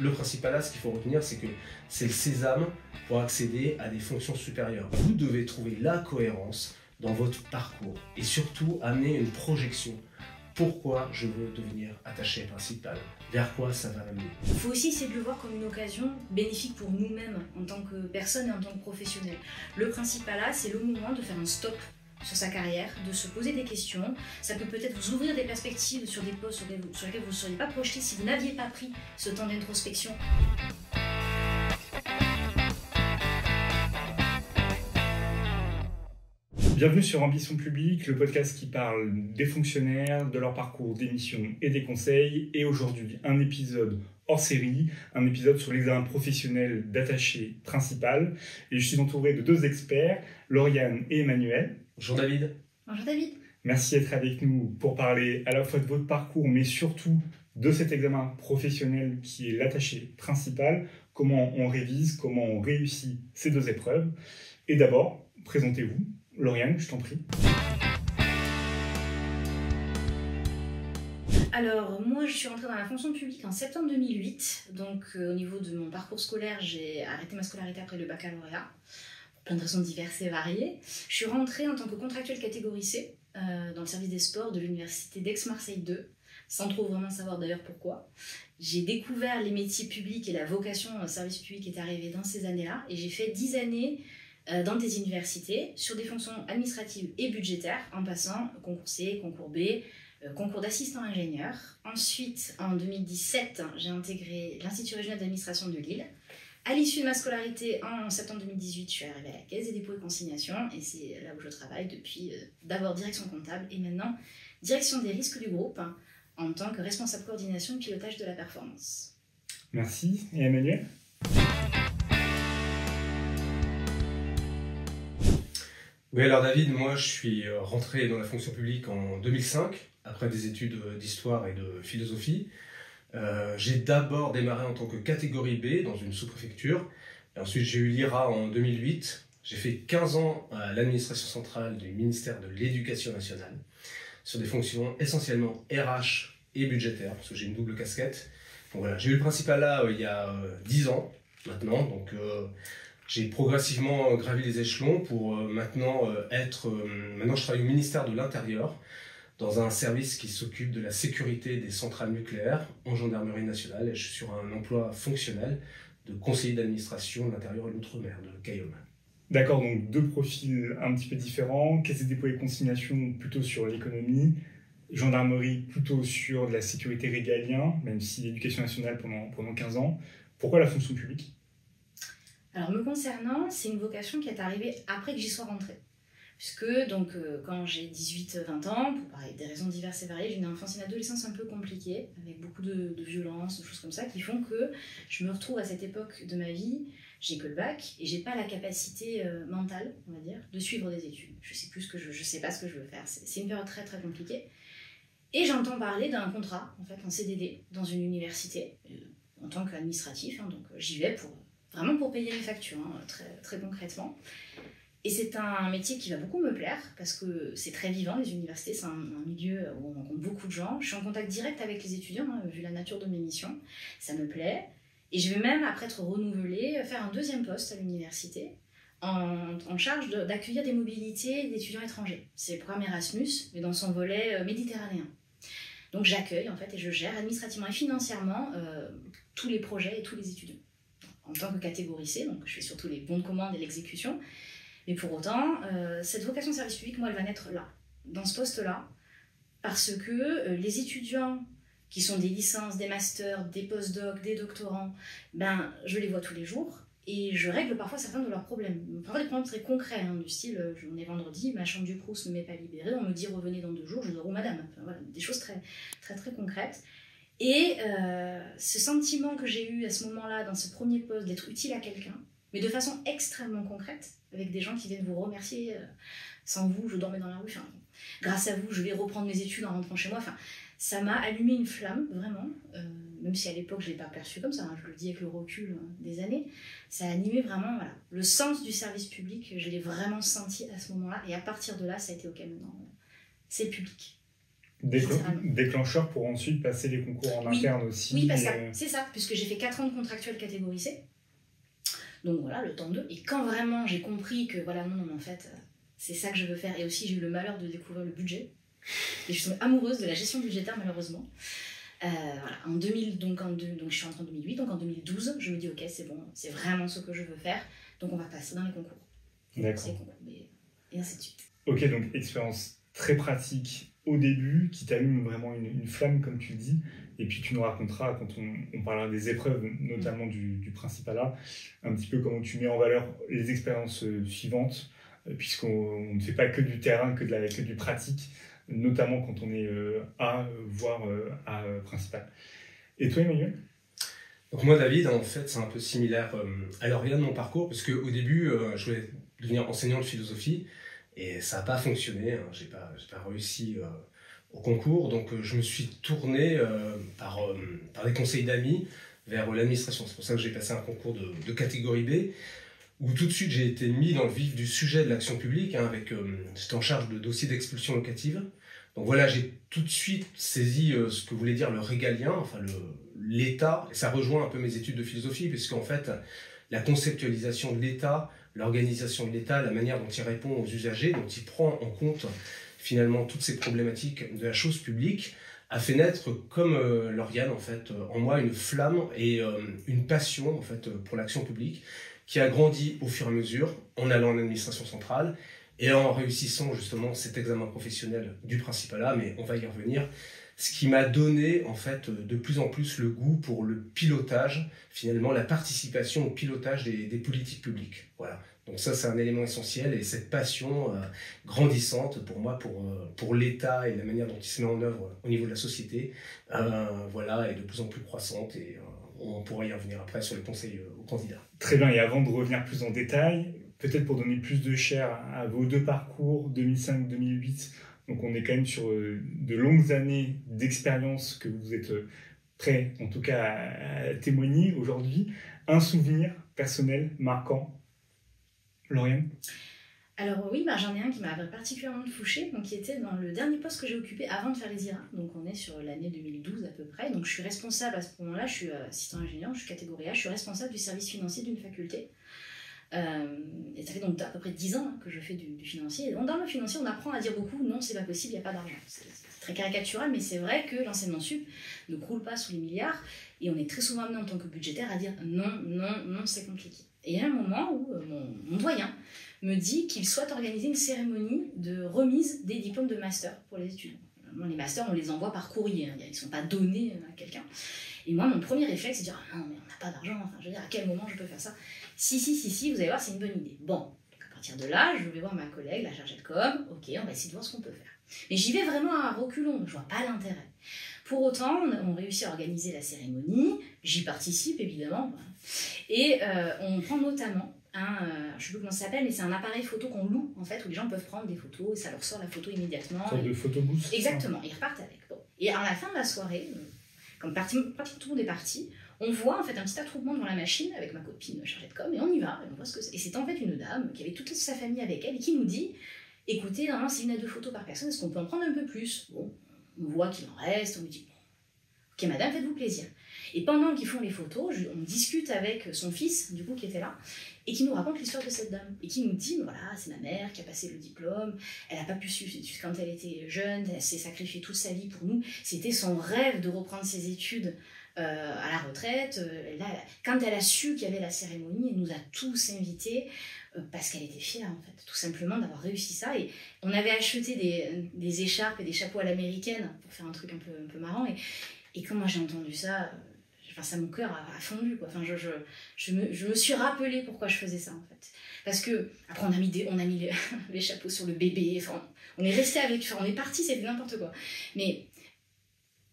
Le Principalat, ce qu'il faut retenir, c'est que c'est le sésame pour accéder à des fonctions supérieures. Vous devez trouver la cohérence dans votre parcours et surtout amener une projection. Pourquoi je veux devenir attaché principal? Vers quoi ça va m'amener? Il faut aussi essayer de le voir comme une occasion bénéfique pour nous-mêmes en tant que personne et en tant que professionnel. Le Principalat, c'est le moment de faire un stop sur sa carrière, de se poser des questions. Ça peut peut-être vous ouvrir des perspectives sur des postes sur lesquels vous ne seriez pas projeté si vous n'aviez pas pris ce temps d'introspection. Bienvenue sur Ambition Publique, le podcast qui parle des fonctionnaires, de leur parcours, des missions et des conseils. Et aujourd'hui, un épisode hors série, un épisode sur l'examen professionnel d'attaché principal. Et je suis entouré de deux experts, Lauriane et Emmanuel. Bonjour David. Bonjour David. Merci d'être avec nous pour parler à la fois de votre parcours, mais surtout de cet examen professionnel qui est l'attaché principal, comment on révise, comment on réussit ces deux épreuves. Et d'abord, présentez-vous. Lauriane, je t'en prie. Alors, moi, je suis rentrée dans la fonction publique en septembre 2008. Donc, au niveau de mon parcours scolaire, j'ai arrêté ma scolarité après le baccalauréat, pour plein de raisons diverses et variées. Je suis rentrée en tant que contractuelle catégorie C dans le service des sports de l'université d'Aix-Marseille 2, sans trop vraiment savoir d'ailleurs pourquoi. J'ai découvert les métiers publics et la vocation au service public est arrivée dans ces années-là. Et j'ai fait 10 années dans des universités, sur des fonctions administratives et budgétaires, en passant concours C, concours B, concours d'assistant ingénieur. Ensuite, en 2017, j'ai intégré l'Institut régional d'administration de Lille. À l'issue de ma scolarité, en septembre 2018, je suis arrivée à la Caisse des dépôts et consignations, et c'est là où je travaille depuis d'abord direction comptable et maintenant direction des risques du groupe, en tant que responsable coordination et pilotage de la performance. Merci. Et Emmanuel ? Oui, alors David, moi je suis rentré dans la fonction publique en 2005, après des études d'histoire et de philosophie. J'ai d'abord démarré en tant que catégorie B dans une sous-préfecture, et ensuite j'ai eu l'IRA en 2008. J'ai fait 15 ans à l'administration centrale du ministère de l'Éducation nationale, sur des fonctions essentiellement RH et budgétaires, parce que j'ai une double casquette. Donc voilà, j'ai eu le Principalat il y a 10 ans maintenant, donc j'ai progressivement gravi les échelons pour maintenant je travaille au ministère de l'Intérieur, dans un service qui s'occupe de la sécurité des centrales nucléaires en gendarmerie nationale, et je suis sur un emploi fonctionnel de conseiller d'administration de l'Intérieur et de l'Outre-mer, de Cayum. D'accord, donc deux profils un petit peu différents. Caisse des dépôts et consignations plutôt sur l'économie, gendarmerie plutôt sur de la sécurité régalien, même si l'éducation nationale pendant 15 ans. Pourquoi la fonction publique ? Alors, me concernant, c'est une vocation qui est arrivée après que j'y sois rentrée. Puisque, donc, quand j'ai 18-20 ans, pour des raisons diverses et variées, j'ai une enfance et une adolescence un peu compliquée, avec beaucoup de violences, de choses comme ça, qui font que je me retrouve à cette époque de ma vie, j'ai que le bac, et j'ai pas la capacité mentale, on va dire, de suivre des études. Je sais pas ce que je veux faire. C'est une période très très compliquée. Et j'entends parler d'un contrat, en fait, un CDD, dans une université, en tant qu'administratif, donc j'y vais vraiment pour payer mes factures, très, très concrètement. Et c'est un métier qui va beaucoup me plaire, parce que c'est très vivant, les universités, c'est un milieu où on rencontre beaucoup de gens. Je suis en contact direct avec les étudiants, vu la nature de mes missions. Ça me plaît. Et je vais même, après être renouvelée, faire un deuxième poste à l'université, en charge d'accueillir des mobilités d'étudiants étrangers. C'est le programme Erasmus, mais dans son volet méditerranéen. Donc j'accueille, en fait, et je gère administrativement et financièrement tous les projets et tous les étudiants. En tant que catégorie C, donc je fais surtout les bons de commande et l'exécution. Mais pour autant, cette vocation de service public, moi, elle va naître là, dans ce poste-là, parce que les étudiants qui sont des licences, des masters, des post-docs, des doctorants, je les vois tous les jours et je règle parfois certains de leurs problèmes. Parfois des problèmes très concrets, du style, on est vendredi, ma chambre du Crous ne m'est pas libérée, on me dit revenez dans 2 jours, je dors où madame. Enfin, voilà, des choses très, très, très concrètes. Et ce sentiment que j'ai eu à ce moment-là, dans ce premier poste, d'être utile à quelqu'un, mais de façon extrêmement concrète, avec des gens qui viennent vous remercier. Sans vous, je dormais dans la rue. Grâce à vous, je vais reprendre mes études en rentrant chez moi. Ça m'a allumé une flamme, vraiment. Même si à l'époque, je ne l'ai pas perçu comme ça. Je le dis avec le recul des années. Ça a animé vraiment le sens du service public. Je l'ai vraiment senti à ce moment-là. Et à partir de là, ça a été OK maintenant. C'est le public. Déclencheur pour ensuite passer les concours en interne aussi. Oui, c'est ça, puisque j'ai fait 4 ans de contractuel catégorie C. Donc voilà, le temps 2. Et quand vraiment j'ai compris que voilà, non, en fait, c'est ça que je veux faire, et aussi j'ai eu le malheur de découvrir le budget, et je suis tombée amoureuse de la gestion budgétaire malheureusement. Voilà, en 2000, donc je suis rentrée en 2008, donc en 2012, je me dis ok, c'est bon, c'est vraiment ce que je veux faire, donc on va passer dans les concours. D'accord. Et ainsi de suite. Ok, donc expérience très pratique au début, qui t'allume vraiment une flamme, comme tu le dis, et puis tu nous raconteras, quand on parlera des épreuves, notamment du Principalat, un petit peu comment tu mets en valeur les expériences suivantes, puisqu'on ne fait pas que du terrain, que du pratique, notamment quand on est voire à Principal. Et toi, Emmanuel ? Donc moi, David, en fait, c'est un peu similaire à Lauriane, mon parcours, parce qu'au début, je voulais devenir enseignant de philosophie, et ça n'a pas fonctionné, hein. J'ai pas réussi au concours, donc je me suis tourné par des conseils d'amis vers l'administration. C'est pour ça que j'ai passé un concours de catégorie B, où tout de suite j'ai été mis dans le vif du sujet de l'action publique, hein, j'étais en charge de dossiers d'expulsion locative. Donc voilà, j'ai tout de suite saisi ce que voulait dire le régalien, enfin l'État, et ça rejoint un peu mes études de philosophie, puisqu'en fait, la conceptualisation de l'État, l'organisation de l'État, la manière dont il répond aux usagers, dont il prend en compte finalement toutes ces problématiques de la chose publique, a fait naître, comme Lauriane, en fait, en moi une flamme et une passion en fait, pour l'action publique, qui a grandi au fur et à mesure en allant en administration centrale et en réussissant justement cet examen professionnel du Principalat, mais on va y revenir, ce qui m'a donné en fait de plus en plus le goût pour le pilotage, finalement la participation au pilotage des politiques publiques. Voilà. Donc ça, c'est un élément essentiel, et cette passion grandissante pour moi, pour l'État et la manière dont il se met en œuvre au niveau de la société, voilà, est de plus en plus croissante, et on pourra y revenir après sur les conseils aux candidats. Très bien, et avant de revenir plus en détail, peut-être pour donner plus de chair à vos deux parcours, 2005-2008, donc on est quand même sur de longues années d'expérience que vous êtes prêts, en tout cas, à témoigner aujourd'hui. Un souvenir personnel marquant, Lauriane ? Alors oui, j'en ai un qui m'a particulièrement touchée, donc qui était dans le dernier poste que j'ai occupé avant de faire les IRA. Donc on est sur l'année 2012 à peu près. Donc je suis responsable à ce moment-là, je suis assistant ingénieur, je suis catégorie A, je suis responsable du service financier d'une faculté. Et ça fait donc à peu près 10 ans que je fais du financier. Et donc dans le financier, on apprend à dire beaucoup non, c'est pas possible, il n'y a pas d'argent. C'est très caricatural, mais c'est vrai que l'enseignement sup ne croule pas sous les milliards, et on est très souvent amené en tant que budgétaire à dire non, c'est compliqué. Et il y a un moment où mon doyen me dit qu'il souhaite organiser une cérémonie de remise des diplômes de master pour les étudiants. Les masters, on les envoie par courrier, hein, ils ne sont pas donnés à quelqu'un. Et moi, mon premier réflexe, c'est de dire non, mais on n'a pas d'argent, enfin, je veux dire, à quel moment je peux faire ça ? Si, vous allez voir, c'est une bonne idée. Bon, donc à partir de là, je vais voir ma collègue, la chargée de com, ok, on va essayer de voir ce qu'on peut faire. Mais j'y vais vraiment à reculons, je vois pas l'intérêt. Pour autant, on réussit à organiser la cérémonie, j'y participe évidemment, et on prend notamment je sais plus comment ça s'appelle, mais c'est un appareil photo qu'on loue en fait, où les gens peuvent prendre des photos et ça leur sort la photo immédiatement. Une sorte de photobooth. Exactement, ils repartent avec. Bon. Et à la fin de la soirée, quand pratiquement tout le monde est parti, on voit en fait un petit attroupement devant la machine avec ma copine chargée de com, et on y va, et on voit ce que c'est. Et c'est en fait une dame qui avait toute sa famille avec elle et qui nous dit écoutez, normalement c'est 1 à 2 photos par personne, est-ce qu'on peut en prendre un peu plus ? Bon, on voit qu'il en reste, on lui dit ok madame, faites-vous plaisir. Et pendant qu'ils font les photos, on discute avec son fils, du coup, qui était là, et qui nous raconte l'histoire de cette dame. Et qui nous dit, voilà, c'est ma mère qui a passé le diplôme, elle n'a pas pu suivre quand elle était jeune, elle s'est sacrifiée toute sa vie pour nous. C'était son rêve de reprendre ses études à la retraite. Quand elle a su qu'il y avait la cérémonie, elle nous a tous invités, parce qu'elle était fière, en fait, tout simplement d'avoir réussi ça. Et on avait acheté des écharpes et des chapeaux à l'américaine, pour faire un truc un peu marrant. Et quand moi j'ai entendu ça... mon cœur a fondu, quoi. Enfin, je me suis rappelé pourquoi je faisais ça, en fait. Parce que, après, on a mis les chapeaux sur le bébé, enfin, on est resté avec, on est parti, c'était n'importe quoi. Mais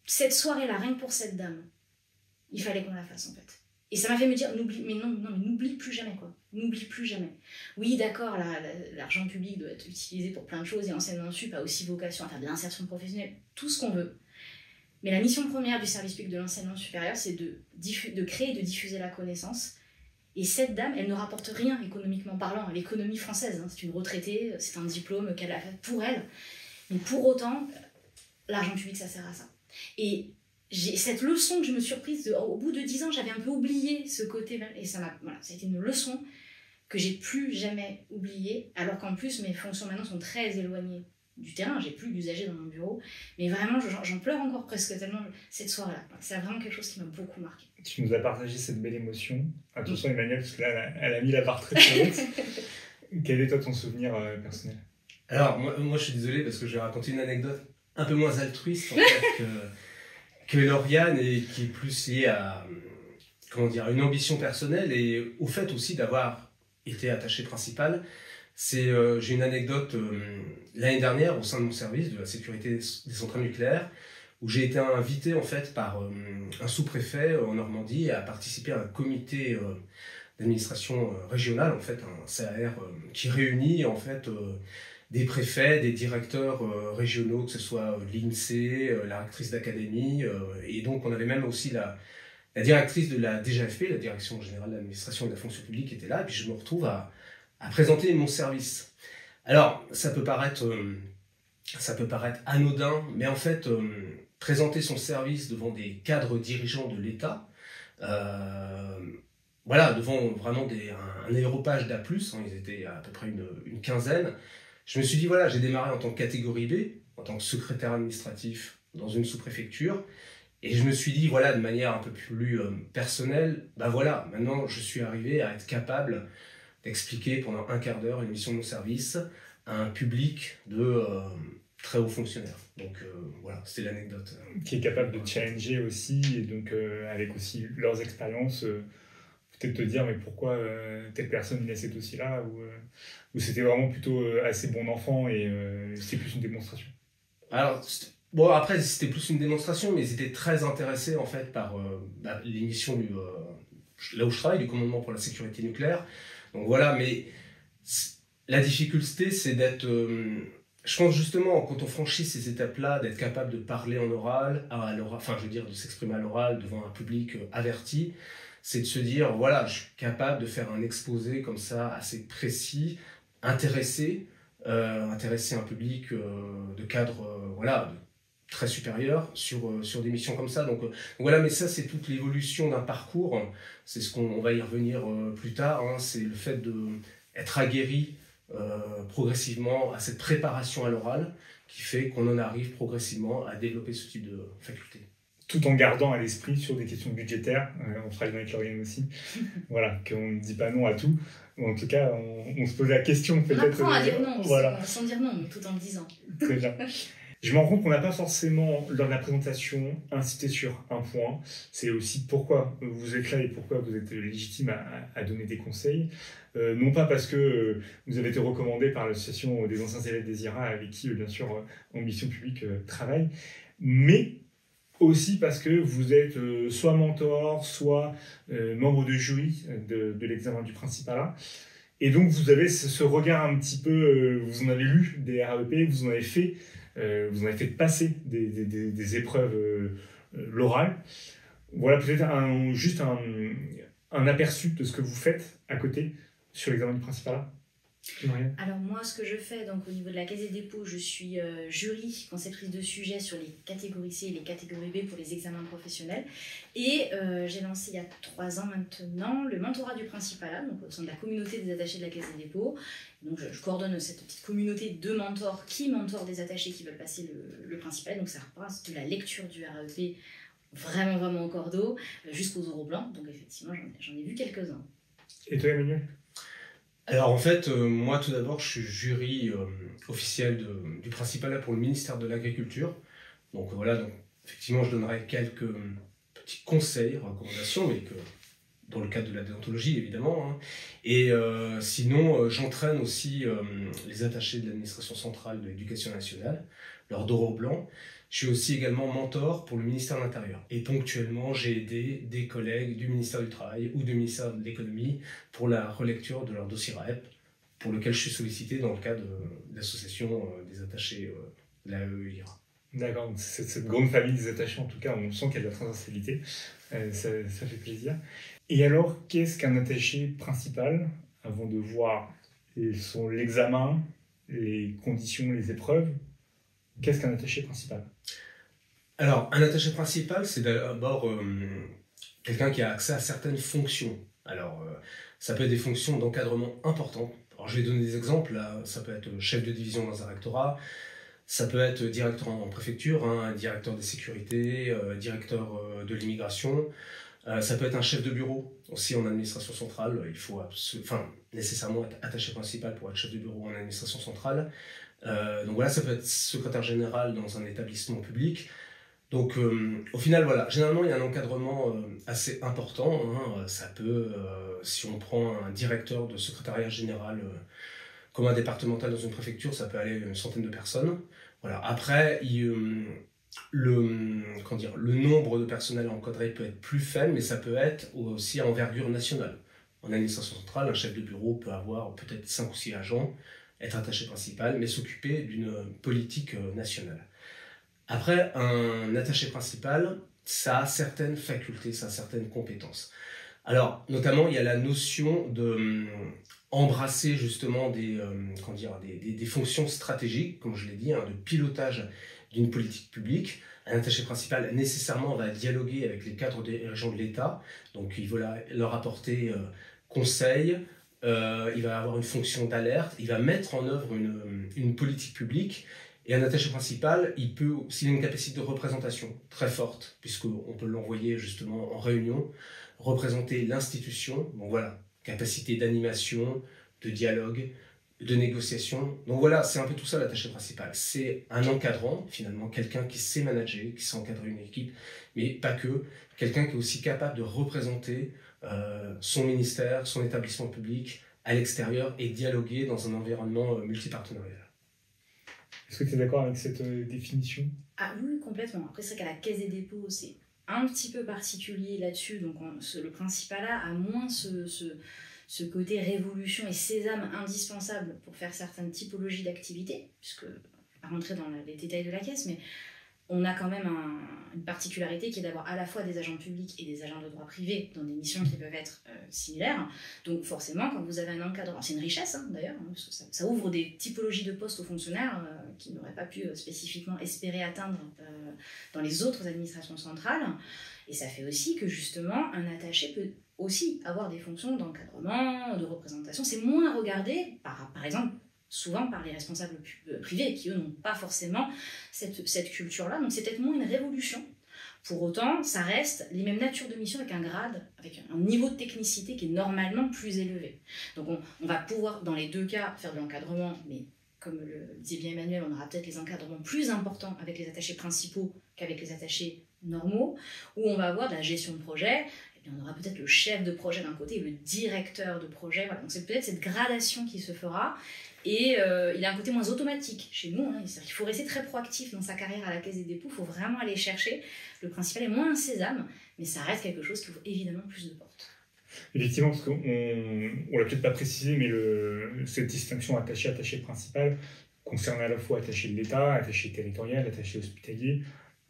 cette soirée-là, rien que pour cette dame, il fallait qu'on la fasse, en fait. Et ça m'a fait me dire, n'oublie plus jamais, quoi. N'oublie plus jamais. Oui, d'accord, l'argent public doit être utilisé pour plein de choses, et l'enseignement sup a aussi vocation à faire de l'insertion professionnelle, tout ce qu'on veut. Mais la mission première du service public de l'enseignement supérieur, c'est de créer et de diffuser la connaissance. Et cette dame, elle ne rapporte rien économiquement parlant à l'économie française. Hein. C'est une retraitée, c'est un diplôme qu'elle a fait pour elle. Mais pour autant, l'argent public, ça sert à ça. Et j'ai cette leçon que je me suis prise, au bout de 10 ans, j'avais un peu oublié ce côté, et ça a été une leçon que j'ai plus jamais oubliée, alors qu'en plus, mes fonctions maintenant sont très éloignées du terrain, j'ai plus d'usagers dans mon bureau, mais vraiment, j'en pleure encore presque tellement cette soirée-là. C'est vraiment quelque chose qui m'a beaucoup marqué. Tu nous as partagé cette belle émotion. Attention Emmanuel, parce que là, elle a mis la barre très très haute. Quel est toi ton souvenir personnel? Alors, moi, je suis désolé parce que je vais raconter une anecdote un peu moins altruiste en fait, que Lauriane et qui est plus liée à une ambition personnelle et au fait aussi d'avoir été attaché principal. J'ai une anecdote l'année dernière au sein de mon service de la sécurité des centrales nucléaires où j'ai été invité en fait par un sous-préfet en Normandie à participer à un comité d'administration régionale, en fait, un CAR qui réunit en fait des préfets, des directeurs régionaux, que ce soit l'INSEE, la rectrice d'académie, et donc on avait même aussi la directrice de la DGFP, la Direction Générale de l'Administration et de la Fonction Publique, qui était là, et puis je me retrouve à présenter mon service. Alors, ça peut paraître anodin, mais en fait, présenter son service devant des cadres dirigeants de l'État, devant vraiment un aéropage d'A+, ils étaient à peu près une quinzaine. Je me suis dit, j'ai démarré en tant que catégorie B, en tant que secrétaire administratif dans une sous-préfecture, et je me suis dit, de manière un peu plus personnelle, maintenant je suis arrivé à être capable d'expliquer pendant un quart d'heure une mission de mon service à un public de très hauts fonctionnaires. Donc c'était l'anecdote. Qui est capable de challenger aussi, et donc avec aussi leurs expériences, peut-être te dire mais pourquoi telle personne il a cette aussi là, ou c'était vraiment plutôt assez bon enfant et c'était plus une démonstration. Alors après c'était plus une démonstration, mais ils étaient très intéressés en fait par l'émission là où je travaille, du commandement pour la sécurité nucléaire. Donc mais la difficulté c'est d'être je pense justement, quand on franchit ces étapes-là, d'être capable de parler en oral, de s'exprimer à l'oral devant un public averti, c'est de se dire, je suis capable de faire un exposé comme ça, assez précis, intéresser un public de cadre très supérieur sur des missions comme ça. Donc mais ça, c'est toute l'évolution d'un parcours. C'est ce qu'on va y revenir plus tard. C'est le fait d'être aguerri progressivement à cette préparation à l'oral qui fait qu'on en arrive progressivement à développer ce type de faculté. Tout en gardant à l'esprit sur des questions budgétaires, on travaille avec Lauriane aussi, qu'on ne dit pas non à tout. En tout cas, on se pose la question peut-être. On apprend à dire non, sans dire non, mais tout en le disant. Très bien. Je me rends compte qu'on n'a pas forcément, lors de la présentation, insisté sur un point. C'est aussi pourquoi vous êtes là et pourquoi vous êtes légitime à donner des conseils. Non pas parce que vous avez été recommandé par l'association des anciens élèves des IRA, avec qui, bien sûr, Ambition Publique travaille, mais aussi parce que vous êtes soit mentor, soit membre de jury de l'examen du Principalat. Et donc, vous avez ce regard un petit peu, vous en avez lu des RAEP, vous en avez fait passer des épreuves l'oral. Voilà peut-être juste un aperçu de ce que vous faites à côté sur l'examen du Principalat. Alors moi, ce que je fais donc au niveau de la Caisse des dépôts, je suis jury conceptrice de sujets sur les catégories C et les catégories B pour les examens professionnels. Et j'ai lancé il y a 3 ans maintenant le mentorat du Principalat, donc au sein de la communauté des attachés de la Caisse des dépôts. Donc je coordonne cette petite communauté de mentors qui mentorent des attachés qui veulent passer le Principalat. Donc ça repasse de la lecture du RAEP vraiment au cordeau jusqu'aux oraux blancs. Donc effectivement, j'en ai vu quelques-uns. Et toi, Emmanuel ? Alors en fait, moi tout d'abord, je suis jury officiel du Principalat pour le ministère de l'Agriculture. Donc donc effectivement, je donnerai quelques petits conseils, recommandations, mais dans le cadre de la déontologie évidemment. Et sinon, j'entraîne aussi les attachés de l'administration centrale de l'Éducation nationale, leurs oraux blancs. Je suis aussi également mentor pour le ministère de l'Intérieur. Et ponctuellement, j'ai aidé des collègues du ministère du Travail ou du ministère de l'Économie pour la relecture de leur dossier RAEP, pour lequel je suis sollicité dans le cadre de l'association des attachés de la AEIRA. D'accord, donc cette grande famille des attachés, en tout cas, on sent qu'il y a de la transversalité. Ça fait plaisir. Et alors, qu'est-ce qu'un attaché principal, avant de voir l'examen, les conditions, les épreuves? Qu'est-ce qu'un attaché principal? Alors, un attaché principal, c'est d'abord quelqu'un qui a accès à certaines fonctions. Alors, ça peut être des fonctions d'encadrement importantes. Alors, je vais donner des exemples. Là, ça peut être chef de division dans un rectorat, ça peut être directeur en préfecture, hein, directeur des sécurités, directeur de l'immigration. Ça peut être un chef de bureau aussi en administration centrale. Il faut nécessairement être attaché principal pour être chef de bureau en administration centrale. Donc voilà, ça peut être secrétaire général dans un établissement public. Donc au final, voilà, généralement il y a un encadrement assez important. Hein. Ça peut, si on prend un directeur de secrétariat général comme un départemental dans une préfecture, ça peut aller à une centaine de personnes. Voilà. Après, le nombre de personnel encadré peut être plus faible, mais ça peut être aussi à envergure nationale. En administration centrale, un chef de bureau peut avoir peut-être 5 ou 6 agents, être attaché principal, mais s'occuper d'une politique nationale. Après, un attaché principal, ça a certaines facultés, ça a certaines compétences. Alors, notamment, il y a la notion de embrasser justement des fonctions stratégiques, comme je l'ai dit, hein, de pilotage d'une politique publique. Un attaché principal, nécessairement, va dialoguer avec les cadres dirigeants de l'État, donc il va leur apporter conseil, il va avoir une fonction d'alerte, il va mettre en œuvre une politique publique. Et un attaché principal, s'il a une capacité de représentation très forte, puisqu'on peut l'envoyer justement en réunion, représenter l'institution, donc voilà, capacité d'animation, de dialogue, de négociation. Donc voilà, c'est un peu tout ça l'attaché principal. C'est un encadrant, finalement, quelqu'un qui sait manager, qui sait encadrer une équipe, mais pas que, quelqu'un qui est aussi capable de représenter son ministère, son établissement public à l'extérieur et dialoguer dans un environnement multipartenarial. Est-ce que tu es d'accord avec cette définition? Ah oui, complètement. Après, c'est vrai qu'à la Caisse des dépôts, c'est un petit peu particulier là-dessus. Donc, le principalat a moins ce côté révolution et sésame indispensable pour faire certaines typologies d'activités, puisque, je ne vais pas rentrer dans les détails de la Caisse, mais on a quand même une particularité qui est d'avoir à la fois des agents publics et des agents de droit privé dans des missions qui peuvent être similaires. Donc forcément, quand vous avez un encadrement, c'est une richesse d'ailleurs, hein, parce que ça ouvre des typologies de postes aux fonctionnaires qui n'auraient pas pu spécifiquement espérer atteindre dans les autres administrations centrales. Et ça fait aussi que justement, un attaché peut aussi avoir des fonctions d'encadrement, de représentation. C'est moins regardé, par exemple, souvent par les responsables privés, qui eux n'ont pas forcément cette culture-là. Donc c'est peut-être moins une révolution. Pour autant, ça reste les mêmes natures de mission avec un grade, avec un niveau de technicité qui est normalement plus élevé. Donc on va pouvoir, dans les deux cas, faire de l'encadrement, mais comme le disait bien Emmanuel, on aura peut-être les encadrements plus importants avec les attachés principaux qu'avec les attachés normaux, où on va avoir de la gestion de projet. On aura peut-être le chef de projet d'un côté et le directeur de projet. Voilà. Donc c'est peut-être cette gradation qui se fera. Et il a un côté moins automatique chez nous. Hein. Il faut rester très proactif dans sa carrière à la Caisse des dépôts. Il faut vraiment aller chercher. Le principal est moins un sésame, mais ça reste quelque chose qui ouvre évidemment plus de portes. Effectivement, parce qu'on ne l'a peut-être pas précisé, mais cette distinction attaché principal concerne à la fois attaché de l'État, attaché territorial, attaché hospitalier.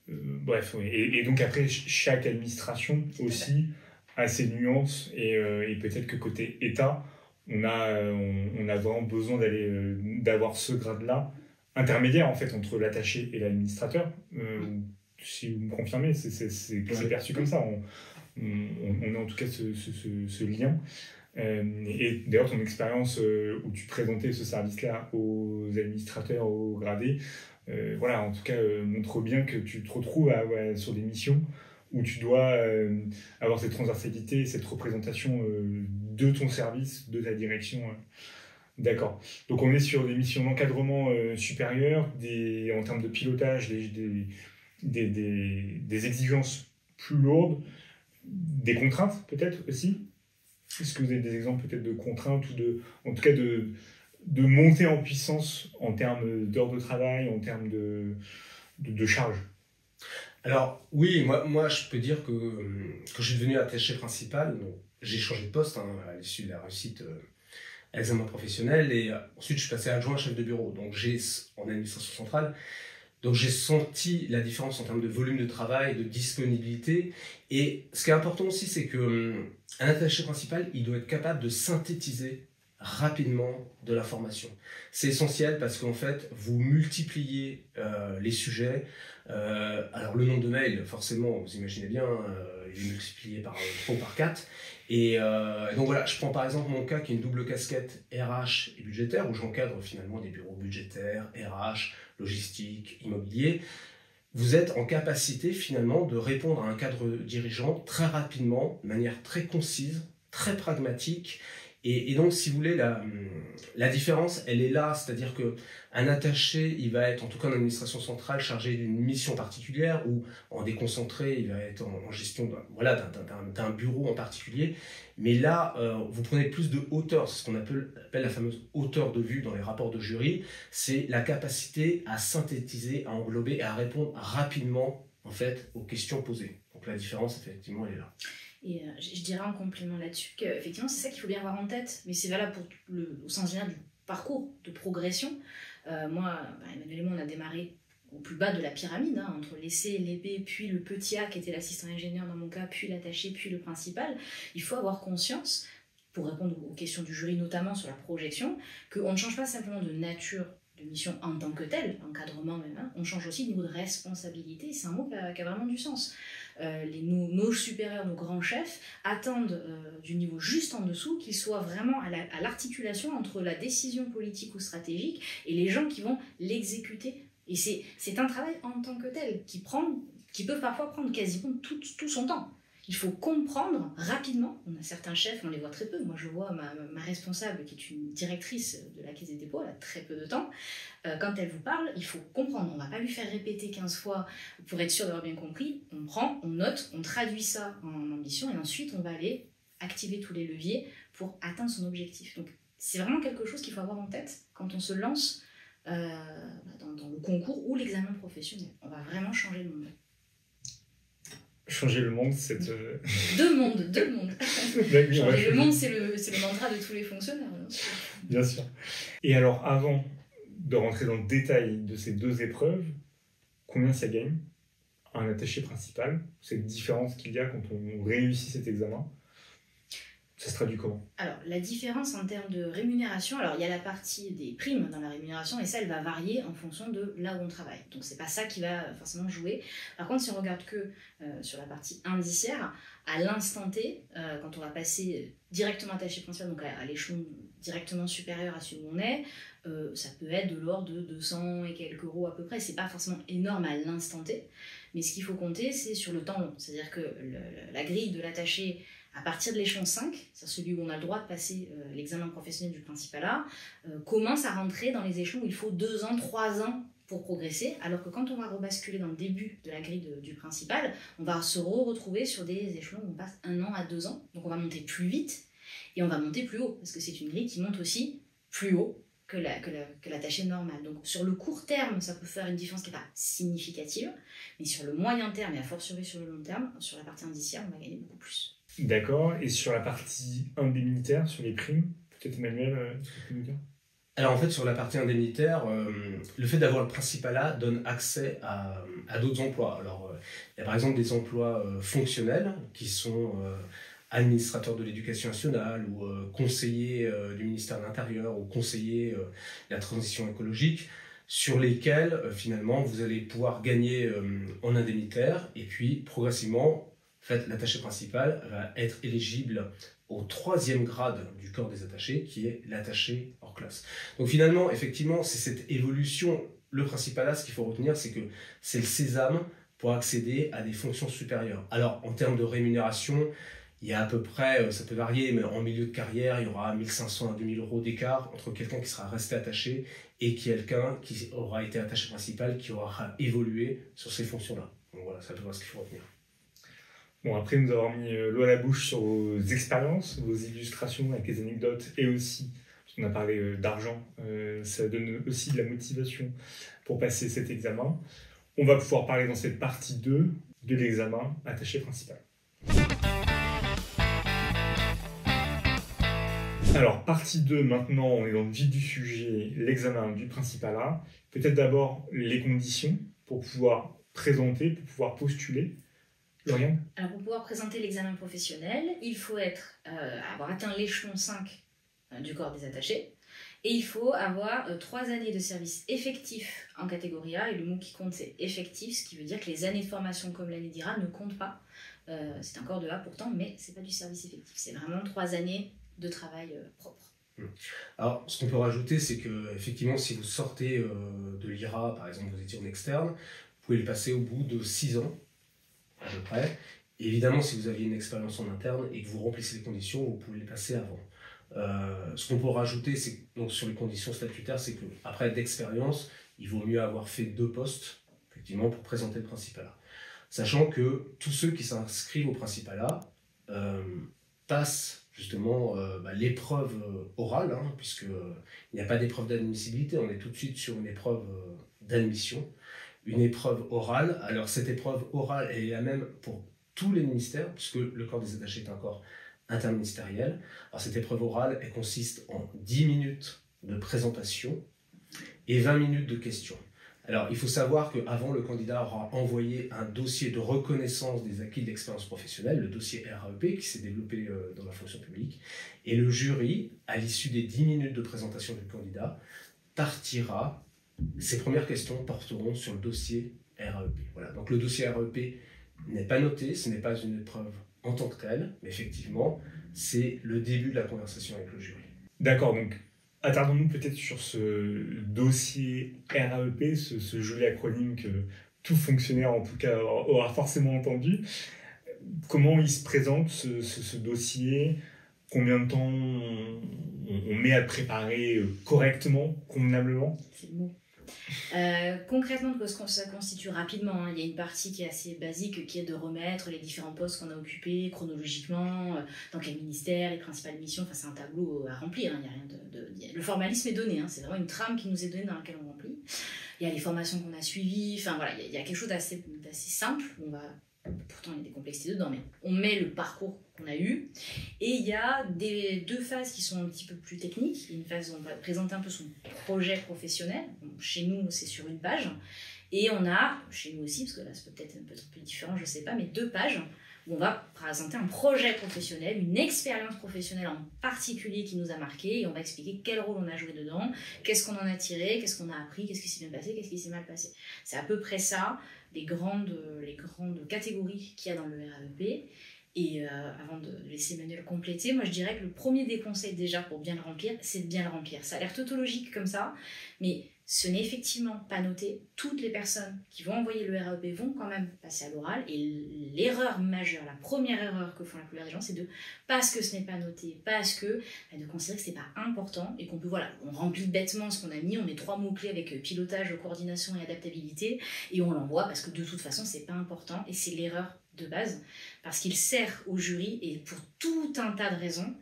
Bref, oui. Et donc après, chaque administration aussi a ses nuances et peut-être que côté État, on a vraiment besoin d'avoir ce grade-là, intermédiaire en fait entre l'attaché et l'administrateur. Si vous me confirmez, c'est perçu comme ça. On a en tout cas ce lien. Et d'ailleurs, ton expérience où tu présentais ce service-là aux administrateurs, aux gradés, voilà, en tout cas, montre bien que tu te retrouves sur des missions où tu dois avoir cette transversalité, cette représentation de ton service, de ta direction. D'accord. Donc on est sur des missions d'encadrement supérieur, en termes de pilotage, des exigences plus lourdes, des contraintes peut-être aussi. Est-ce que vous avez des exemples peut-être de contraintes ou en tout cas de monter en puissance en termes d'heures de travail, en termes de charges? Alors oui, moi je peux dire que quand je suis devenu attaché principal, j'ai changé de poste à l'issue de la réussite à l'examen professionnel et ensuite je suis passé adjoint chef de bureau, donc en administration centrale. Donc j'ai senti la différence en termes de volume de travail, de disponibilité. Et ce qui est important aussi, c'est qu'un attaché principal, il doit être capable de synthétiser rapidement de l'information. C'est essentiel parce qu'en fait, vous multipliez les sujets. Alors le nombre de mails, forcément, vous imaginez bien, il est multiplié par 3 ou par 4. Et donc voilà, je prends par exemple mon cas qui est une double casquette RH et budgétaire, où j'encadre finalement des bureaux budgétaires, RH, logistique, immobilier. Vous êtes en capacité finalement de répondre à un cadre dirigeant très rapidement, de manière très concise, très pragmatique. Et donc, si vous voulez, la différence, elle est là. C'est-à-dire qu'un attaché, il va être, en tout cas en administration centrale, chargé d'une mission particulière, ou en déconcentré, il va être en gestion d'un bureau en particulier. Mais là, vous prenez plus de hauteur. C'est ce qu'on appelle la fameuse hauteur de vue dans les rapports de jury. C'est la capacité à synthétiser, à englober et à répondre rapidement, en fait, aux questions posées. Donc la différence, effectivement, elle est là. Et je dirais en complément là-dessus qu'effectivement, c'est ça qu'il faut bien avoir en tête, mais c'est valable au sens général du parcours de progression. Moi, Emmanuel et moi, on a démarré au plus bas de la pyramide, entre l'essai, l'épée, puis le petit A qui était l'assistant ingénieur dans mon cas, puis l'attaché, puis le principal. Il faut avoir conscience, pour répondre aux questions du jury, notamment sur la projection, qu'on ne change pas simplement de nature de mission en tant que telle, encadrement même, on change aussi de niveau de responsabilité, c'est un mot qui a vraiment du sens. Nos supérieurs, nos grands chefs attendent du niveau juste en dessous qu'ils soient vraiment à l'articulation entre la décision politique ou stratégique et les gens qui vont l'exécuter. Et c'est un travail en tant que tel qui peut parfois prendre quasiment tout son temps. Il faut comprendre rapidement. On a certains chefs, on les voit très peu. Moi, je vois ma responsable, qui est une directrice de la Caisse des dépôts, elle a très peu de temps. Quand elle vous parle, il faut comprendre. On ne va pas lui faire répéter 15 fois pour être sûr d'avoir bien compris. On prend, on note, on traduit ça en ambition et ensuite, on va aller activer tous les leviers pour atteindre son objectif. Donc, c'est vraiment quelque chose qu'il faut avoir en tête quand on se lance dans le concours ou l'examen professionnel. On va vraiment changer le monde. Changer le monde, c'est... Deux mondes. Changer le monde, c'est le mantra de tous les fonctionnaires. Bien sûr. Et alors, avant de rentrer dans le détail de ces deux épreuves, combien ça gagne un attaché principal? Cette différence qu'il y a quand on réussit cet examen, ça se traduit comment? Alors, la différence en termes de rémunération, alors il y a la partie des primes dans la rémunération et ça, elle va varier en fonction de là où on travaille. Donc, c'est pas ça qui va forcément jouer. Par contre, si on regarde que sur la partie indiciaire, à l'instant T, quand on va passer directement attaché principal, donc à l'échelon directement supérieur à celui où on est, ça peut être de l'ordre de 200 et quelques euros à peu près. C'est pas forcément énorme à l'instant T, mais ce qu'il faut compter, c'est sur le temps long. C'est-à-dire que la grille de l'attaché à partir de l'échelon 5, c'est celui où on a le droit de passer l'examen professionnel du principalat, commence à rentrer dans les échelons où il faut 2 ans, 3 ans pour progresser, alors que quand on va rebasculer dans le début de la grille du principal, on va se retrouver sur des échelons où on passe 1 an à 2 ans, donc on va monter plus vite et on va monter plus haut, parce que c'est une grille qui monte aussi plus haut que l'attaché normale. Donc sur le court terme, ça peut faire une différence qui n'est pas significative, mais sur le moyen terme et à fortiori sur le long terme, sur la partie indiciaire, on va gagner beaucoup plus. D'accord, et sur la partie indemnitaire, sur les primes, peut-être Emmanuel, ce que tu peux nous dire? Alors en fait, sur la partie indemnitaire, le fait d'avoir le principalat donne accès à d'autres emplois. Alors il y a par exemple des emplois fonctionnels qui sont administrateurs de l'éducation nationale ou conseillers du ministère de l'Intérieur ou conseillers de la transition écologique, sur lesquels finalement vous allez pouvoir gagner en indemnitaire et puis progressivement, en fait, l'attaché principal va être éligible au 3e grade du corps des attachés, qui est l'attaché hors classe. Donc finalement, effectivement, c'est cette évolution. Le principalat, ce qu'il faut retenir, c'est que c'est le sésame pour accéder à des fonctions supérieures. Alors, en termes de rémunération, il y a à peu près, ça peut varier, mais en milieu de carrière, il y aura 1 500 à 2 000 euros d'écart entre quelqu'un qui sera resté attaché et quelqu'un qui aura été attaché principal, qui aura évolué sur ces fonctions-là. Donc voilà, c'est à peu près ce qu'il faut retenir. Bon, après nous avoir mis l'eau à la bouche sur vos expériences, vos illustrations avec les anecdotes et aussi, parce qu'on a parlé d'argent, ça donne aussi de la motivation pour passer cet examen. On va pouvoir parler dans cette partie 2 de l'examen attaché principal. Alors, partie 2, maintenant, on est dans le vif du sujet, l'examen du principalat. Peut-être d'abord les conditions pour pouvoir présenter, pour pouvoir postuler. Lauriane ? Alors, pour pouvoir présenter l'examen professionnel, il faut avoir atteint l'échelon 5 du corps des attachés. Et il faut avoir 3 années de service effectif en catégorie A. Et le mot qui compte, c'est effectif, ce qui veut dire que les années de formation, comme l'année d'IRA, ne comptent pas. C'est un corps de A pourtant, mais ce n'est pas du service effectif. C'est vraiment 3 années de travail propre. Alors, ce qu'on peut rajouter, c'est que effectivement, si vous sortez de l'IRA, par exemple, vous étiez en externe, vous pouvez le passer au bout de 6 ans, à peu près. Et évidemment, si vous aviez une expérience en interne et que vous remplissez les conditions, vous pouvez les passer avant. Ce qu'on peut rajouter, c'est donc sur les conditions statutaires, c'est qu'après d'expérience, il vaut mieux avoir fait 2 postes, effectivement, pour présenter le Principalat. Sachant que tous ceux qui s'inscrivent au Principalat passent justement l'épreuve orale, hein, puisqu'il n'y a pas d'épreuve d'admissibilité, on est tout de suite sur une épreuve d'admission, une épreuve orale. Alors cette épreuve orale, elle est la même pour tous les ministères, puisque le corps des attachés est un corps interministériel. Alors cette épreuve orale, elle consiste en 10 minutes de présentation et 20 minutes de questions. Alors il faut savoir qu'avant, le candidat aura envoyé un dossier de reconnaissance des acquis de l'expérience professionnelle, le dossier RAEP, qui s'est développé dans la fonction publique, et le jury, à l'issue des 10 minutes de présentation du candidat, partira, ses premières questions porteront sur le dossier RAEP. Voilà. Donc le dossier RAEP n'est pas noté, ce n'est pas une épreuve en tant que telle, mais effectivement, c'est le début de la conversation avec le jury. D'accord, donc attardons-nous peut-être sur ce dossier RAEP, ce joli acronyme que tout fonctionnaire en tout cas aura forcément entendu. Comment il se présente ce dossier? Combien de temps on met à le préparer correctement, convenablement? C'est le mot. Concrètement, ça constitue rapidement, hein. Il y a une partie qui est assez basique, qui est de remettre les différents postes qu'on a occupés chronologiquement, dans quel ministère, les principales missions. Enfin, c'est un tableau à remplir, hein. Il y a rien le formalisme est donné, hein. C'est vraiment une trame qui nous est donnée dans laquelle on remplit. Il y a les formations qu'on a suivies. Enfin voilà, il y a quelque chose d'assez simple. Pourtant, il y a des complexités dedans, mais on met le parcours qu'on a eu. Et il y a 2 phases qui sont un petit peu plus techniques. Il y a une phase où on va présenter un peu son projet professionnel. Donc, chez nous, c'est sur une page. Et on a, chez nous aussi, parce que là, c'est peut-être un peu plus différent, je ne sais pas, mais 2 pages où on va présenter un projet professionnel, une expérience professionnelle en particulier qui nous a marqué. Et on va expliquer quel rôle on a joué dedans, qu'est-ce qu'on en a tiré, qu'est-ce qu'on a appris, qu'est-ce qui s'est bien passé, qu'est-ce qui s'est mal passé. C'est à peu près ça. Les grandes catégories qu'il y a dans le RAEP. Et avant de laisser Manuel compléter, moi je dirais que le premier des conseils déjà pour bien le remplir, c'est de bien le remplir. Ça a l'air tautologique comme ça, mais ce n'est effectivement pas noté. Toutes les personnes qui vont envoyer le RAEP vont quand même passer à l'oral. Et l'erreur majeure, la première erreur que font la plupart des gens, c'est parce que ce n'est pas noté, de considérer que ce n'est pas important et qu'on peut, on remplit bêtement ce qu'on a mis, on met 3 mots-clés avec pilotage, coordination et adaptabilité et on l'envoie parce que de toute façon, c'est pas important et c'est l'erreur de base parce qu'il sert au jury et pour tout un tas de raisons,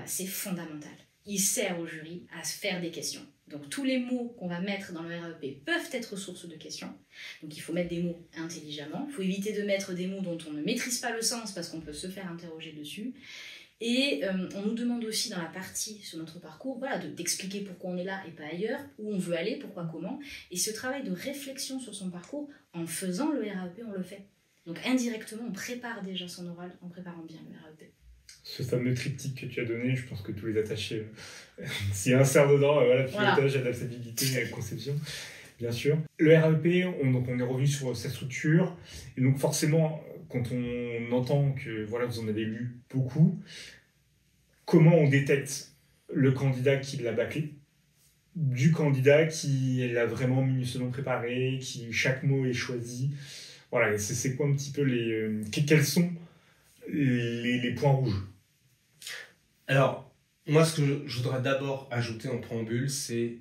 c'est fondamental. Il sert au jury à se faire des questions. Donc tous les mots qu'on va mettre dans le RAEP peuvent être source de questions. Donc il faut mettre des mots intelligemment. Il faut éviter de mettre des mots dont on ne maîtrise pas le sens parce qu'on peut se faire interroger dessus. Et on nous demande aussi dans la partie sur notre parcours d'expliquer pourquoi on est là et pas ailleurs, où on veut aller, pourquoi, comment. Et ce travail de réflexion sur son parcours, en faisant le RAEP, on le fait. Donc indirectement, on prépare déjà son oral en préparant bien le RAEP. Ce fameux triptyque que tu as donné, je pense que tous les attachés s'y insèrent dedans, pilotage, adaptabilité, conception, bien sûr. Le RAEP, on est revenu sur sa structure, et donc forcément, quand on entend que vous en avez lu beaucoup, comment on détecte le candidat qui l'a bâclé du candidat qui l'a vraiment minutieusement préparé, qui chaque mot est choisi? Voilà, c'est quoi un petit peu quels sont les points rouges? Alors, moi, ce que je voudrais d'abord ajouter en préambule, c'est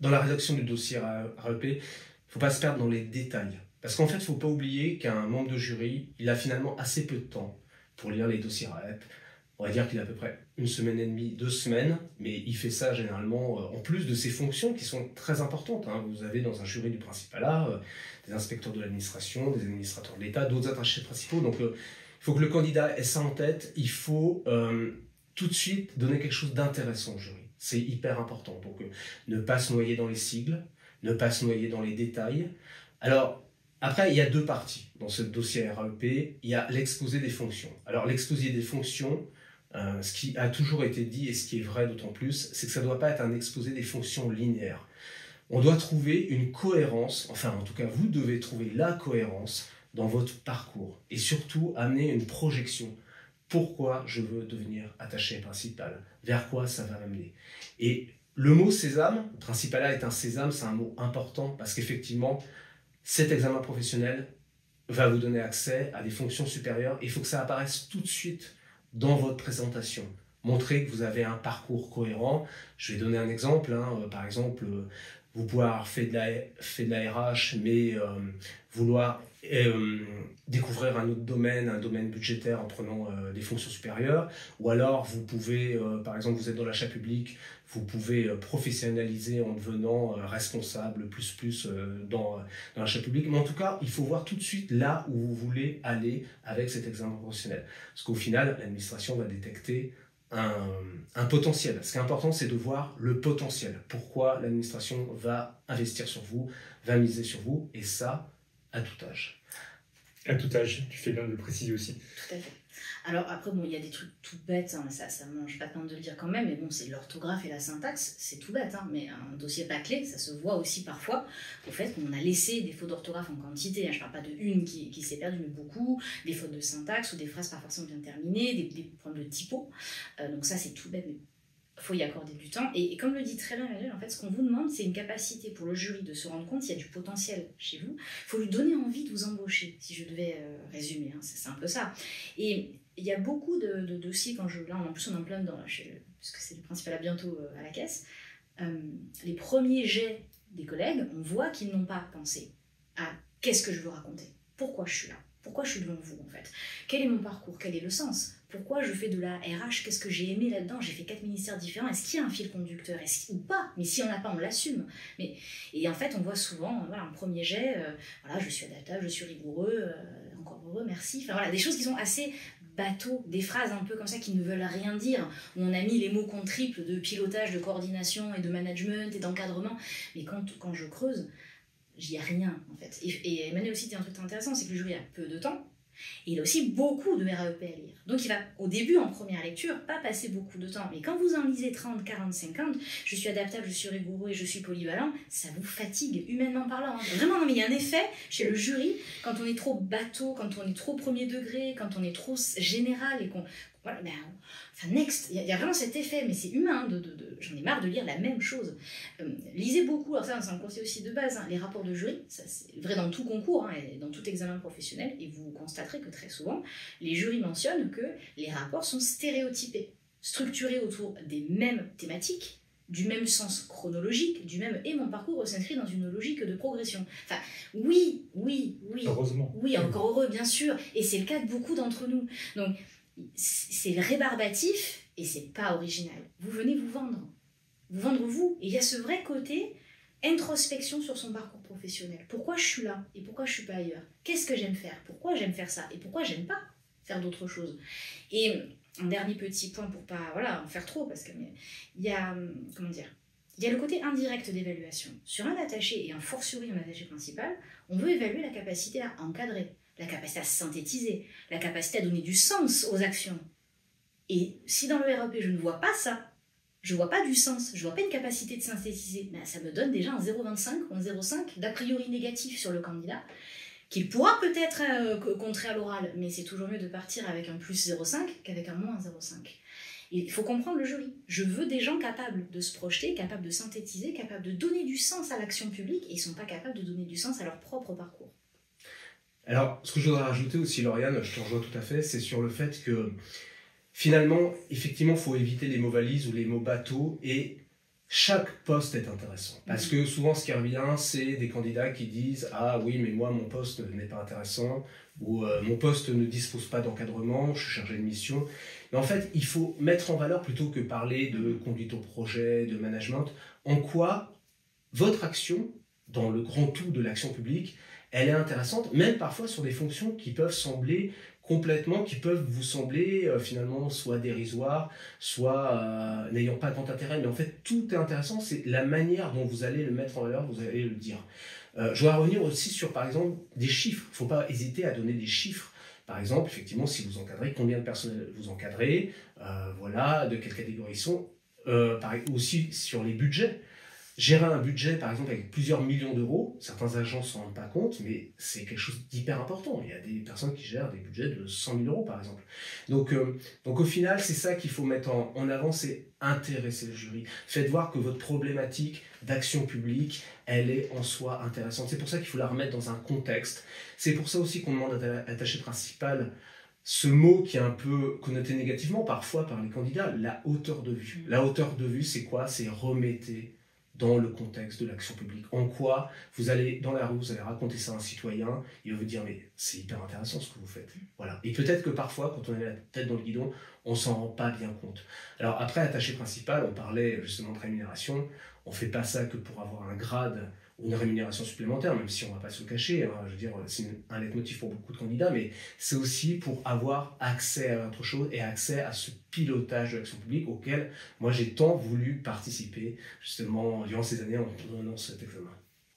dans la rédaction du dossier RAEP, il ne faut pas se perdre dans les détails. Parce qu'en fait, il ne faut pas oublier qu'un membre de jury, il a finalement assez peu de temps pour lire les dossiers RAEP. On va dire qu'il a à peu près 1 semaine et demie, 2 semaines, mais il fait ça généralement en plus de ses fonctions qui sont très importantes. Hein. Vous avez dans un jury du Principalat des inspecteurs de l'administration, des administrateurs de l'État, d'autres attachés principaux. Donc, il faut que le candidat ait ça en tête. Il faut tout de suite donner quelque chose d'intéressant au jury. C'est hyper important. Donc, ne pas se noyer dans les sigles, ne pas se noyer dans les détails. Alors, après, il y a 2 parties dans ce dossier RAEP. Il y a l'exposé des fonctions. Alors, l'exposé des fonctions, ce qui a toujours été dit et ce qui est vrai d'autant plus, c'est que ça ne doit pas être un exposé des fonctions linéaires. On doit trouver une cohérence, enfin en tout cas vous devez trouver la cohérence dans votre parcours et surtout amener une projection. Pourquoi je veux devenir attaché principal? Vers quoi ça va m'amener? Et le mot sésame, principalat est un sésame, c'est un mot important parce qu'effectivement, cet examen professionnel va vous donner accès à des fonctions supérieures. Il faut que ça apparaisse tout de suite dans votre présentation. Montrer que vous avez un parcours cohérent. Je vais donner un exemple. Par exemple, vous pouvez avoir fait de la RH, mais vouloir découvrir un autre domaine, un domaine budgétaire en prenant des fonctions supérieures. Ou alors, vous pouvez, par exemple, vous êtes dans l'achat public, vous pouvez professionnaliser en devenant responsable dans l'achat public. Mais en tout cas, il faut voir tout de suite là où vous voulez aller avec cet examen professionnel. Parce qu'au final, l'administration va détecter un potentiel. Ce qui est important, c'est de voir le potentiel. Pourquoi l'administration va investir sur vous, va miser sur vous, et ça, à tout âge. À tout âge, tu fais bien de le préciser aussi. Tout à fait. Alors après, bon, il y a des trucs tout bêtes, hein, ça mange pas de pain de le dire quand même, mais bon, c'est l'orthographe et la syntaxe, c'est tout bête, hein, mais un dossier pas clé, ça se voit aussi parfois au fait qu'on a laissé des fautes d'orthographe en quantité, hein, je parle pas de une qui s'est perdue, mais beaucoup, des fautes de syntaxe ou des phrases pas forcément bien terminées, des problèmes de typo, donc ça c'est tout bête, mais il faut y accorder du temps. Et comme le dit très bien Emmanuel, en fait, ce qu'on vous demande, c'est une capacité pour le jury de se rendre compte s'il y a du potentiel chez vous. Il faut lui donner envie de vous embaucher, si je devais résumer. Hein, c'est un peu ça. Et il y a beaucoup de dossiers, là, en plus, on est en plein dedans, là, parce que c'est le principal bientôt à la caisse. Les premiers jets des collègues, on voit qu'ils n'ont pas pensé à qu'est-ce que je veux raconter, pourquoi je suis là. Pourquoi je suis devant vous, en fait? Quel est mon parcours? Quel est le sens? Pourquoi je fais de la RH? Qu'est-ce que j'ai aimé là-dedans? J'ai fait 4 ministères différents. Est-ce qu'il y a un fil conducteur? Ou pas? Mais si on n'a pas, on l'assume. Et en fait, on voit souvent, voilà, un premier jet, voilà, je suis adaptable, je suis rigoureux, encore heureux, merci. Enfin voilà, des choses qui sont assez bateaux, des phrases un peu comme ça qui ne veulent rien dire, où on a mis les mots compte triple de pilotage, de coordination et de management et d'encadrement. Mais quand je creuse, j'y ai rien en fait. Et Emmanuel aussi dit un truc intéressant, c'est que le jury a peu de temps et il a aussi beaucoup de RAEP à lire. Donc il va au début en première lecture pas passer beaucoup de temps. Mais quand vous en lisez 30, 40, 50, je suis adaptable, je suis rigoureux et je suis polyvalent, ça vous fatigue humainement parlant. Hein. Vraiment, non, mais il y a un effet chez le jury quand on est trop bateau, quand on est trop premier degré, quand on est trop général et qu'on... Voilà, ben, enfin, next, il y a vraiment cet effet, mais c'est humain, j'en ai marre de lire la même chose. Lisez beaucoup, alors ça c'est un conseil aussi de base, hein, les rapports de jury, ça c'est vrai dans tout concours hein, et dans tout examen professionnel, et vous constaterez que très souvent, les jurys mentionnent que les rapports sont stéréotypés, structurés autour des mêmes thématiques, du même sens chronologique, et mon parcours s'inscrit dans une logique de progression. Enfin, oui. Heureusement. Oui, encore heureux, bien sûr, et c'est le cas de beaucoup d'entre nous. Donc, c'est rébarbatif et c'est pas original. Vous venez vous vendre vous. Et il y a ce vrai côté introspection sur son parcours professionnel. Pourquoi je suis là et pourquoi je suis pas ailleurs? Qu'est-ce que j'aime faire? Pourquoi j'aime faire ça? Et pourquoi j'aime pas faire d'autres choses? Et un dernier petit point pour pas en faire trop, parce que il y a il y a le côté indirect d'évaluation. Sur un attaché et un fortiori un attaché principal, on veut évaluer la capacité à encadrer, la capacité à synthétiser, la capacité à donner du sens aux actions. Et si dans le RAP, je ne vois pas ça, je ne vois pas du sens, je ne vois pas une capacité de synthétiser, ben ça me donne déjà un 0,25 ou un 0,5 d'a priori négatif sur le candidat, qu'il pourra peut-être contrer à l'oral, mais c'est toujours mieux de partir avec un plus 0,5 qu'avec un moins 0,5. Et il faut comprendre le jury. Je veux des gens capables de se projeter, capables de synthétiser, capables de donner du sens à l'action publique, et ils ne sont pas capables de donner du sens à leur propre parcours. Alors, ce que je voudrais rajouter aussi, Lauriane, je te rejoins tout à fait, c'est sur le fait que finalement, effectivement, il faut éviter les mots valises ou les mots bateaux, et chaque poste est intéressant. Parce que souvent, ce qui revient, c'est des candidats qui disent « Ah oui, mais moi, mon poste n'est pas intéressant » ou « Mon poste ne dispose pas d'encadrement, je suis chargé de mission ». Mais en fait, il faut mettre en valeur, plutôt que parler de conduite au projet, de management, en quoi votre action, dans le grand tout de l'action publique, elle est intéressante, même parfois sur des fonctions qui peuvent vous sembler finalement soit dérisoires, soit n'ayant pas grand intérêt. Mais en fait, tout est intéressant, c'est la manière dont vous allez le mettre en valeur, vous allez le dire. Je voudrais revenir aussi sur, par exemple, des chiffres. Il ne faut pas hésiter à donner des chiffres. Par exemple, effectivement, si vous encadrez, combien de personnel vous encadrez, voilà, de quelle catégorie ils sont, aussi sur les budgets. Gérer un budget, par exemple, avec plusieurs millions d'euros, certains agents ne s'en rendent pas compte, mais c'est quelque chose d'hyper important. Il y a des personnes qui gèrent des budgets de 100 000 euros, par exemple. Donc au final, c'est ça qu'il faut mettre en avant, c'est intéresser le jury. Faites voir que votre problématique d'action publique, elle est en soi intéressante. C'est pour ça qu'il faut la remettre dans un contexte. C'est pour ça aussi qu'on demande à l'attaché principal ce mot qui est un peu connoté négativement, parfois, par les candidats, la hauteur de vue. La hauteur de vue, c'est quoi? C'est remettez dans le contexte de l'action publique. En quoi vous allez dans la rue, vous allez raconter ça à un citoyen, il va vous dire mais c'est hyper intéressant ce que vous faites. Voilà. Et peut-être que parfois, quand on a la tête dans le guidon, on s'en rend pas bien compte. Alors après, attaché principal, on parlait justement de rémunération, on fait pas ça que pour avoir un grade ou une rémunération supplémentaire, même si on va pas se le cacher, hein. Je veux dire, c'est un leitmotiv pour beaucoup de candidats, mais c'est aussi pour avoir accès à autre chose et accès à ce pilotage de l'action publique auquel moi j'ai tant voulu participer justement durant ces années en donnant cet examen.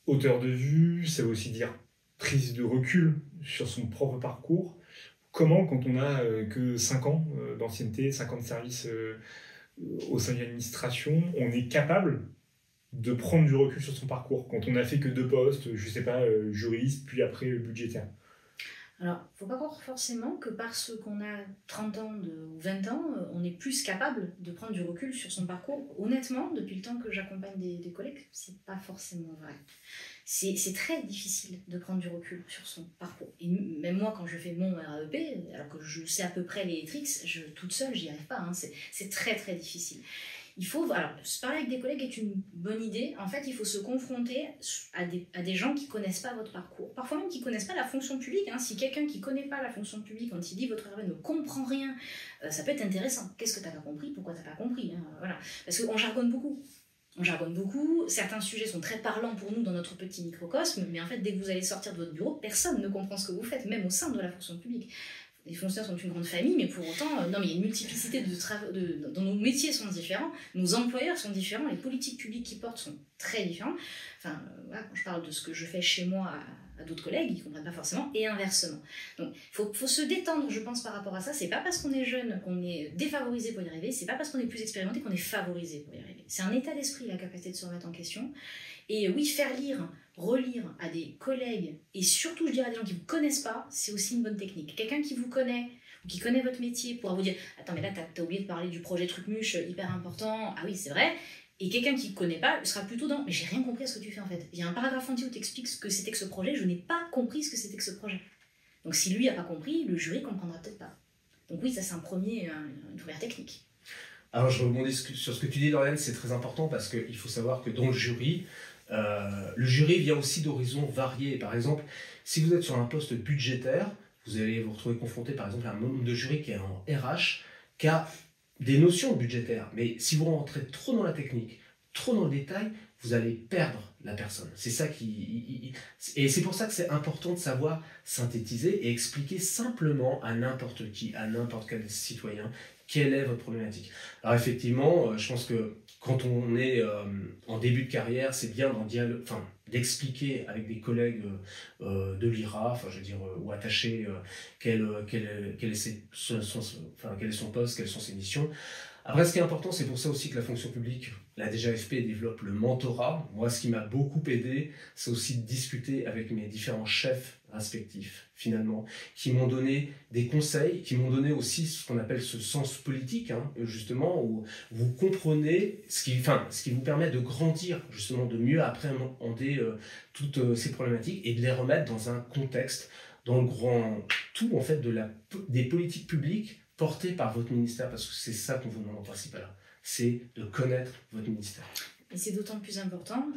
Hauteur de vue, ça veut aussi dire prise de recul sur son propre parcours. Comment, quand on n'a que 5 ans d'ancienneté, 5 ans de service au sein d'une administration, on est capable de prendre du recul sur son parcours quand on n'a fait que 2 postes, je sais pas, juriste, puis après budgétaire? Alors, il ne faut pas croire forcément que parce qu'on a 30 ans ou 20 ans, on est plus capable de prendre du recul sur son parcours. Honnêtement, depuis le temps que j'accompagne des collègues, c'est pas forcément vrai. C'est très difficile de prendre du recul sur son parcours. Et même moi, quand je fais mon RAEP, alors que je sais à peu près les tricks, toute seule, j'y arrive pas. Hein. C'est très très difficile. Alors, se parler avec des collègues est une bonne idée. En fait, il faut se confronter à des gens qui ne connaissent pas votre parcours. Parfois même qui ne connaissent pas la fonction publique. Hein. Si quelqu'un qui ne connaît pas la fonction publique, quand il lit votre RAEP, ne comprend rien, ça peut être intéressant. Qu'est-ce que tu n'as pas compris? Pourquoi tu n'as pas compris, hein? Voilà. Parce qu'on jargonne beaucoup. Certains sujets sont très parlants pour nous dans notre petit microcosme, mais en fait, dès que vous allez sortir de votre bureau, personne ne comprend ce que vous faites, même au sein de la fonction publique. Les fonctionnaires sont une grande famille, mais pour autant, non, mais il y a une multiplicité de travaux. Dans nos métiers sont différents, nos employeurs sont différents, les politiques publiques qu'ils portent sont très différentes. Enfin, voilà, quand je parle de ce que je fais chez moi à d'autres collègues, ils ne comprennent pas forcément, et inversement. Donc, il faut se détendre, je pense, par rapport à ça. C'est pas parce qu'on est jeune qu'on est défavorisé pour y arriver, c'est pas parce qu'on est plus expérimenté qu'on est favorisé pour y arriver. C'est un état d'esprit, la capacité de se remettre en question. Et oui, faire lire, relire à des collègues, et surtout, je dirais à des gens qui ne vous connaissent pas, c'est aussi une bonne technique. Quelqu'un qui vous connaît, ou qui connaît votre métier, pourra vous dire « Attends, mais là, t'as oublié de parler du projet Trucmuche, hyper important. » Ah oui, c'est vrai. Et quelqu'un qui ne connaît pas sera plutôt dans « Mais j'ai rien compris à ce que tu fais en fait. Il y a un paragraphe entier où tu expliques ce que c'était que ce projet, je n'ai pas compris ce que c'était que ce projet. » Donc si lui n'a pas compris, le jury ne comprendra peut-être pas. Donc oui, ça c'est une première technique. Alors je rebondis sur ce que tu dis, Lauriane, c'est très important parce qu'il faut savoir que dans le jury vient aussi d'horizons variés. Par exemple, si vous êtes sur un poste budgétaire, vous allez vous retrouver confronté par exemple à un membre de jury qui est en RH, qui a des notions budgétaires. Mais si vous rentrez trop dans la technique, trop dans le détail, vous allez perdre la personne. C'est ça et c'est pour ça que c'est important de savoir synthétiser et expliquer simplement à n'importe qui, à n'importe quel citoyen, quelle est votre problématique. Alors effectivement, je pense que quand on est en début de carrière, c'est bien d'expliquer avec des collègues de l'IRA, ou attachés, quel est son poste, quelles sont ses missions. Après, ce qui est important, c'est pour ça aussi que la fonction publique, la DGAFP développe le mentorat. Moi, ce qui m'a beaucoup aidé, c'est aussi de discuter avec mes différents chefs respectifs, finalement, qui m'ont donné des conseils, qui m'ont donné aussi ce qu'on appelle ce sens politique, hein, justement, où vous comprenez ce qui vous permet de grandir, justement, de mieux appréhender toutes ces problématiques et de les remettre dans un contexte, dans le grand tout, en fait, des politiques publiques porté par votre ministère, parce que c'est ça qu'on vous demande en principal, c'est de connaître votre ministère. Et c'est d'autant plus important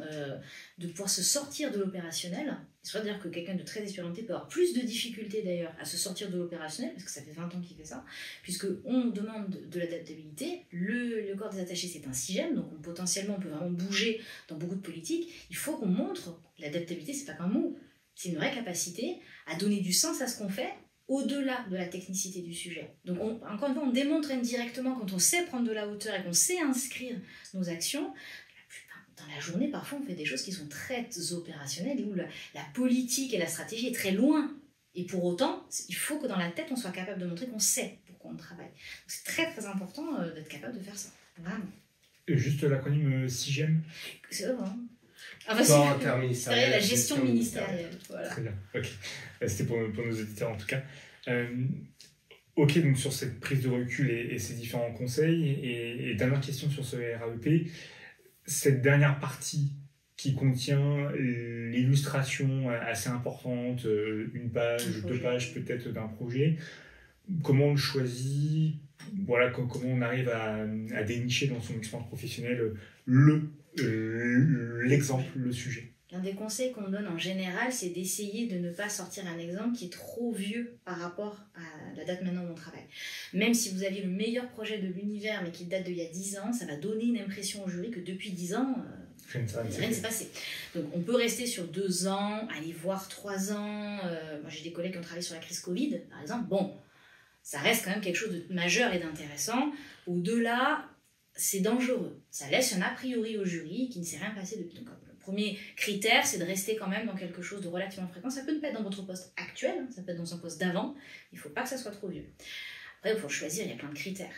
de pouvoir se sortir de l'opérationnel. C'est-à-dire que quelqu'un de très expérimenté peut avoir plus de difficultés d'ailleurs à se sortir de l'opérationnel, parce que ça fait 20 ans qu'il fait ça, puisqu'on demande de l'adaptabilité. Le corps des attachés, c'est un SIGEM, donc potentiellement on peut vraiment bouger dans beaucoup de politiques. Il faut qu'on montre l'adaptabilité, c'est pas qu'un mot, c'est une vraie capacité à donner du sens à ce qu'on fait, au-delà de la technicité du sujet. Donc, encore une fois, on démontre indirectement, quand on sait prendre de la hauteur et qu'on sait inscrire nos actions, dans la journée, parfois, on fait des choses qui sont très opérationnelles et où la politique et la stratégie est très loin Et pour autant, il faut que dans la tête, on soit capable de montrer qu'on sait pourquoi on travaille. Donc, c'est très très important d'être capable de faire ça, vraiment. Juste l'acronyme SIGEM. C'est vraiment... Sport interministériel, la gestion ministérielle. Voilà. Très bien, ok. C'était pour nos auditeurs en tout cas. Ok, donc sur cette prise de recul et ces différents conseils, et dernière question sur ce RAEP, cette dernière partie qui contient l'illustration assez importante, une page, 2 pages peut-être d'un projet, comment on le choisit, voilà, comment on arrive à dénicher dans son expérience professionnelle l'exemple, le sujet. Un des conseils qu'on donne en général, c'est d'essayer de ne pas sortir un exemple qui est trop vieux par rapport à la date maintenant où on travaille. Même si vous aviez le meilleur projet de l'univers, mais qui date d'il y a 10 ans, ça va donner une impression au jury que depuis 10 ans, rien ne s'est passé. Donc on peut rester sur 2 ans, aller voir 3 ans. Moi j'ai des collègues qui ont travaillé sur la crise Covid, par exemple. Bon, ça reste quand même quelque chose de majeur et d'intéressant. Au-delà, c'est dangereux. Ça laisse un a priori au jury qui ne s'est rien passé depuis. Donc, le premier critère, c'est de rester quand même dans quelque chose de relativement fréquent. Ça peut ne pas être dans votre poste actuel, ça peut être dans un poste d'avant. Il ne faut pas que ça soit trop vieux. Après, pour choisir, il y a plein de critères.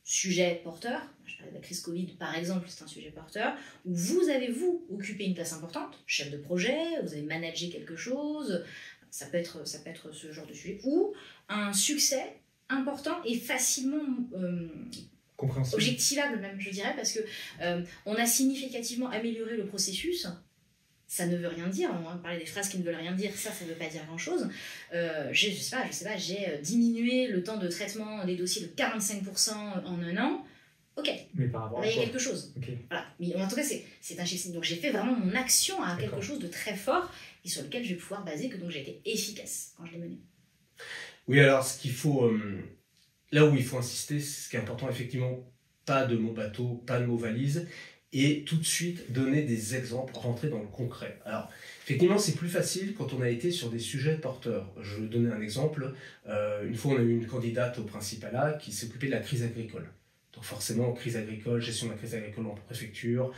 Sujet porteur, je parlais de la crise Covid par exemple, c'est un sujet porteur, où vous avez occupé une place importante, chef de projet, vous avez managé quelque chose, ça peut être ce genre de sujet, ou un succès important et facilement objectivable même, je dirais, parce que on a significativement amélioré le processus. Ça ne veut rien dire, on parlait des phrases qui ne veulent rien dire, ça ne veut pas dire grand-chose. Je sais pas, j'ai diminué le temps de traitement des dossiers de 45% en 1 an. Ok, mais par rapport là il y a quelque chose. Okay. Voilà. Mais en tout cas, c'est un chiffre. Donc j'ai fait vraiment mon action à quelque chose de très fort et sur lequel je vais pouvoir baser que donc j'ai été efficace quand je l'ai mené. Oui, alors ce qu'il faut, là où il faut insister, ce qui est important effectivement, pas de mots bateau, pas de mots valise, et tout de suite donner des exemples, rentrer dans le concret. Alors, effectivement, c'est plus facile quand on a été sur des sujets porteurs. Je vais donner un exemple. Une fois, on a eu une candidate au Principalat qui s'occupait de la crise agricole. Donc forcément, crise agricole, gestion de la crise agricole en préfecture,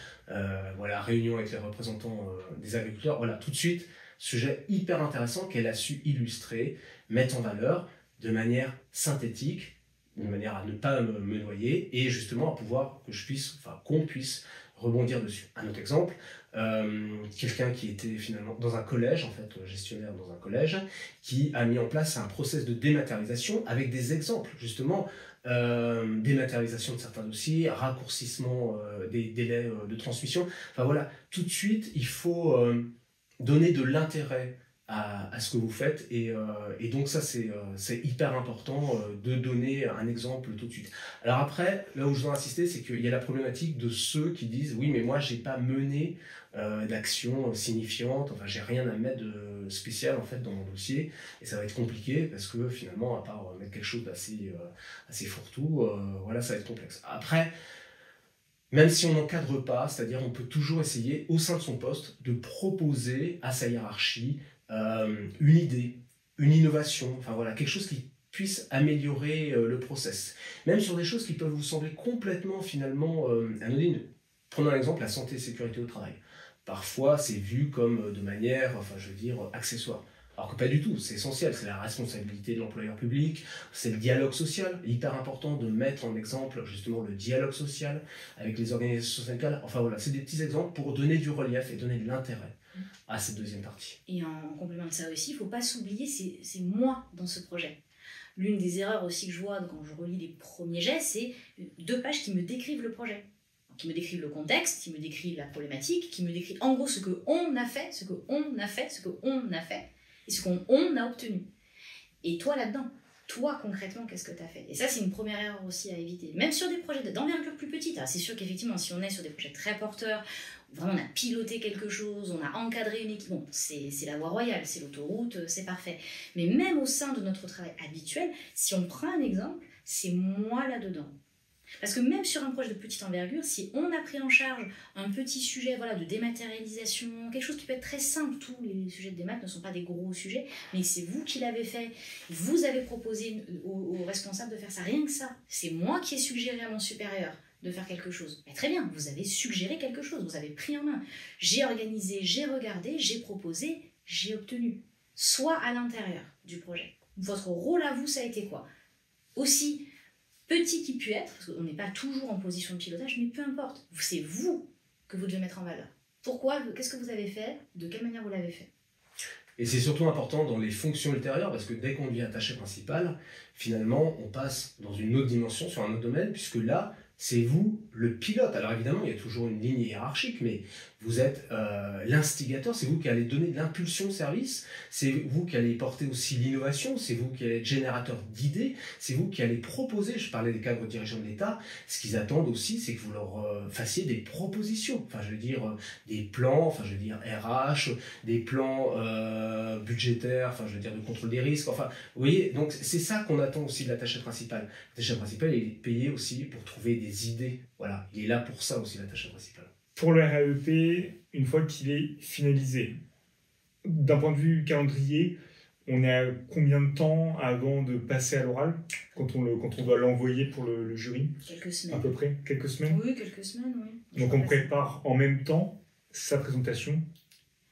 voilà, réunion avec les représentants des agriculteurs. Voilà, tout de suite, sujet hyper intéressant qu'elle a su illustrer, mettre en valeur de manière synthétique, de manière à ne pas me noyer, et justement à pouvoir qu'on puisse rebondir dessus. Un autre exemple, quelqu'un qui était finalement dans un collège, en fait, gestionnaire dans un collège, qui a mis en place un process de dématérialisation avec des exemples, justement, dématérialisation de certains dossiers, raccourcissement des délais de transmission. Enfin voilà, tout de suite, il faut donner de l'intérêt à ce que vous faites, et donc ça c'est hyper important de donner un exemple tout de suite. Alors après, là où je dois insister, c'est qu'il y a la problématique de ceux qui disent oui mais moi j'ai pas mené d'action signifiante, enfin j'ai rien à mettre de spécial en fait dans mon dossier, et ça va être compliqué parce que finalement à part mettre quelque chose d'assez fourre-tout, voilà, ça va être complexe. Après, même si on n'encadre pas, c'est-à-dire on peut toujours essayer au sein de son poste de proposer à sa hiérarchie une idée, une innovation, enfin voilà, quelque chose qui puisse améliorer le process. Même sur des choses qui peuvent vous sembler complètement finalement anodines. Prenons un exemple, la santé et sécurité au travail. Parfois, c'est vu comme de manière, enfin je veux dire, accessoire. Alors que pas du tout, c'est essentiel, c'est la responsabilité de l'employeur public, c'est le dialogue social, hyper important de mettre en exemple justement le dialogue social avec les organisations syndicales. Enfin voilà, c'est des petits exemples pour donner du relief et donner de l'intérêt à cette deuxième partie. Et en complément de ça aussi, il ne faut pas s'oublier, c'est moi dans ce projet. L'une des erreurs aussi que je vois quand je relis les premiers jets, c'est 2 pages qui me décrivent le projet. Qui me décrivent le contexte, qui me décrivent la problématique, qui me décrivent en gros ce qu'on a fait, ce qu'on a fait, ce qu'on a fait, et ce qu'on a obtenu. Et toi là-dedans, toi concrètement, qu'est-ce que tu as fait? Et ça, c'est une première erreur aussi à éviter. Même sur des projets d'envergure plus petite. Alors, c'est sûr qu'effectivement, si on est sur des projets très porteurs, vraiment on a piloté quelque chose, on a encadré une équipe, bon, c'est la voie royale, c'est l'autoroute, c'est parfait. Mais même au sein de notre travail habituel, si on prend un exemple, c'est moi là-dedans. Parce que même sur un projet de petite envergure, si on a pris en charge un petit sujet voilà, de dématérialisation, quelque chose qui peut être très simple, tous les sujets de démat ne sont pas des gros sujets, mais c'est vous qui l'avez fait, vous avez proposé aux responsables de faire ça, rien que ça. C'est moi qui ai suggéré à mon supérieur de faire quelque chose. Mais très bien, vous avez suggéré quelque chose, vous avez pris en main. J'ai organisé, j'ai regardé, j'ai proposé, j'ai obtenu. Soit à l'intérieur. du projet. Votre rôle à vous, ça a été quoi? Aussi petit qu'il puisse être, parce qu'on n'est pas toujours en position de pilotage, mais peu importe. C'est vous que vous devez mettre en valeur. Pourquoi? Qu'est-ce que vous avez fait? De quelle manière vous l'avez fait? Et c'est surtout important dans les fonctions ultérieures, parce que dès qu'on devient attaché principal, finalement, on passe dans une autre dimension, sur un autre domaine, puisque là, c'est vous le pilote. Alors évidemment, il y a toujours une ligne hiérarchique, mais vous êtes l'instigateur, c'est vous qui allez donner de l'impulsion au service, c'est vous qui allez porter aussi l'innovation, c'est vous qui allez être générateur d'idées, c'est vous qui allez proposer, je parlais des cadres dirigeants de l'État, ce qu'ils attendent aussi, c'est que vous leur fassiez des propositions, enfin je veux dire des plans, enfin je veux dire RH, des plans budgétaires, enfin je veux dire de contrôle des risques, enfin vous voyez, donc c'est ça qu'on attend aussi de l'attaché principal. L'attaché principal, il est payé aussi pour trouver des idées, voilà, il est là pour ça aussi l'attaché principal. Pour le RAEP, une fois qu'il est finalisé, d'un point de vue calendrier, on est à combien de temps avant de passer à l'oral, quand on doit l'envoyer pour le jury? Quelques semaines. À peu près? Quelques semaines? Oui, quelques semaines, oui. Donc on prépare en même temps sa présentation,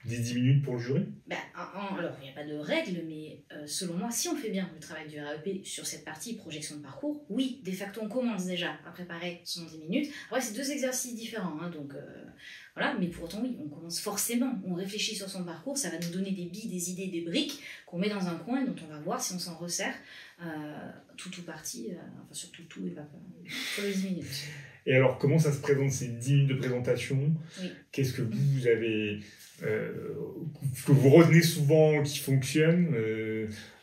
10 minutes pour le jury? Alors, il n'y a pas de règle, mais selon moi, si on fait bien le travail du RAEP sur cette partie projection de parcours, oui, de facto, on commence déjà à préparer son 10 minutes. Après, c'est 2 exercices différents, hein, donc voilà, mais pour autant, oui, on commence forcément, on réfléchit sur son parcours, ça va nous donner des billes, des idées, des briques qu'on met dans un coin, dont on va voir si on s'en resserre tout ou partie, enfin surtout tout et pas pour les 10 minutes. Et alors, comment ça se présente ces 10 minutes de présentation? Oui. Qu'est-ce que vous avez... que vous retenez souvent qui fonctionne,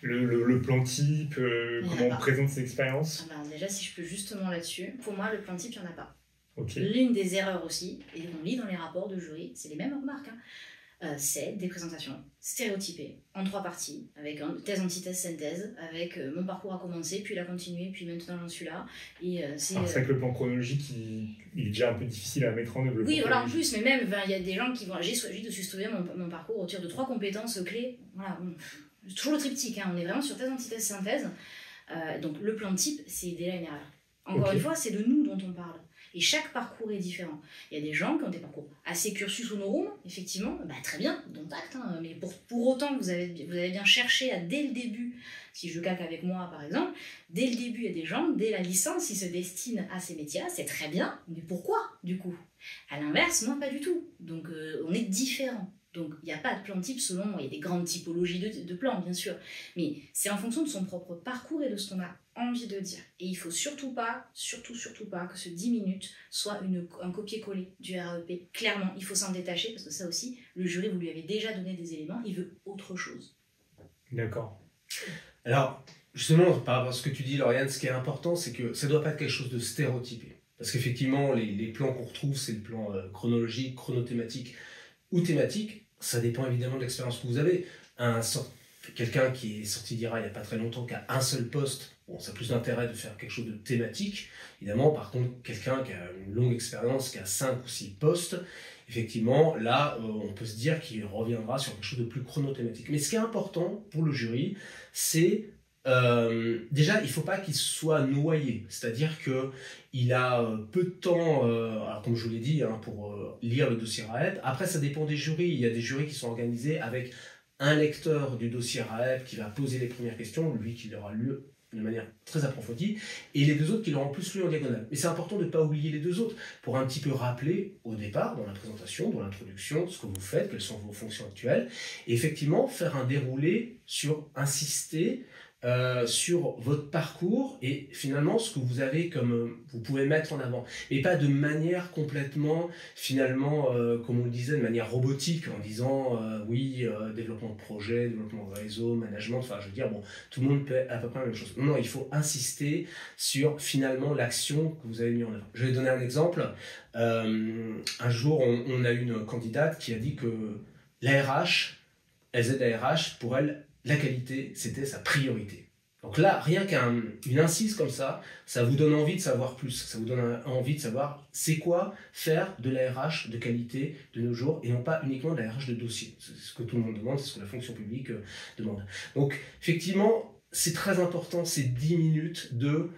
le plan type, comment on présente ses expériences? Alors déjà, si je peux justement là-dessus, pour moi, le plan type, il n'y en a pas. Okay. L'une des erreurs aussi, et on lit dans les rapports de jury, c'est les mêmes remarques, c'est des présentations stéréotypées, en 3 parties, avec thèse, antithèse, synthèse, avec mon parcours a commencé, puis il a continué, puis maintenant j'en suis là. Et c'est vrai que le plan chronologique, il est déjà un peu difficile à mettre en œuvre. Oui, voilà, en plus, mais même, il y a des gens qui vont... J'ai structuré mon parcours autour de 3 compétences clés. Voilà, toujours le triptyque, hein, on est vraiment sur thèse, antithèse, synthèse. Donc le plan type, c'est déjà une erreur. Encore une fois, c'est de nous dont on parle. Et chaque parcours est différent. Il y a des gens qui ont des parcours assez cursus honorum, effectivement, très bien, dont acte, hein, mais pour autant que vous avez bien cherché à, dès le début, si je calque avec moi par exemple, dès le début, il y a des gens, dès la licence, ils se destinent à ces métiers-là, c'est très bien, mais pourquoi du coup? À l'inverse, moi pas du tout. Donc on est différents. Donc, il n'y a pas de plan type selon... Il y a des grandes typologies de plans, bien sûr. Mais c'est en fonction de son propre parcours et de ce qu'on a envie de dire. Et il ne faut surtout pas que ce 10 minutes soit un copier-coller du RAEP. Clairement, il faut s'en détacher parce que ça aussi, le jury, vous lui avez déjà donné des éléments, il veut autre chose. D'accord. Alors, justement, par rapport à ce que tu dis, Lauriane, ce qui est important, c'est que ça ne doit pas être quelque chose de stéréotypé. Parce qu'effectivement, les plans qu'on retrouve, c'est le plan chronologique, chronothématique ou thématique. Ça dépend évidemment de l'expérience que vous avez. Quelqu'un qui est sorti d'IRA il n'y a pas très longtemps, qui a un seul poste, bon, ça a plus d'intérêt de faire quelque chose de thématique. Évidemment, par contre, quelqu'un qui a une longue expérience, qui a 5 ou 6 postes, effectivement, là, on peut se dire qu'il reviendra sur quelque chose de plus chronothématique. Mais ce qui est important pour le jury, c'est déjà, il ne faut pas qu'il soit noyé. C'est-à-dire qu'il a peu de temps, alors comme je vous l'ai dit, hein, pour lire le dossier RAEP. Après, ça dépend des jurys. Il y a des jurys qui sont organisés avec un lecteur du dossier RAEP qui va poser les premières questions, lui qui l'aura lu de manière très approfondie, et les 2 autres qui l'auront plus lu en diagonale. Mais c'est important de ne pas oublier les 2 autres, pour un petit peu rappeler au départ, dans la présentation, dans l'introduction, ce que vous faites, quelles sont vos fonctions actuelles, et effectivement faire un déroulé sur insister sur votre parcours et finalement ce que vous avez comme vous pouvez mettre en avant, mais pas de manière complètement finalement comme on le disait, de manière robotique en disant oui, développement de projet, développement de réseau, management, enfin je veux dire bon, tout le monde fait à peu près la même chose. Non, il faut insister sur finalement l'action que vous avez mis en avant. Je vais donner un exemple. Un jour on a une candidate qui a dit que la RH, pour elle, la qualité, c'était sa priorité. Donc là, rien qu'une incise comme ça vous donne envie de savoir plus. Ça vous donne envie de savoir c'est quoi faire de la RH de qualité de nos jours et non pas uniquement de la RH de dossier. C'est ce que tout le monde demande, c'est ce que la fonction publique demande. Donc, effectivement, c'est très important ces 10 minutes de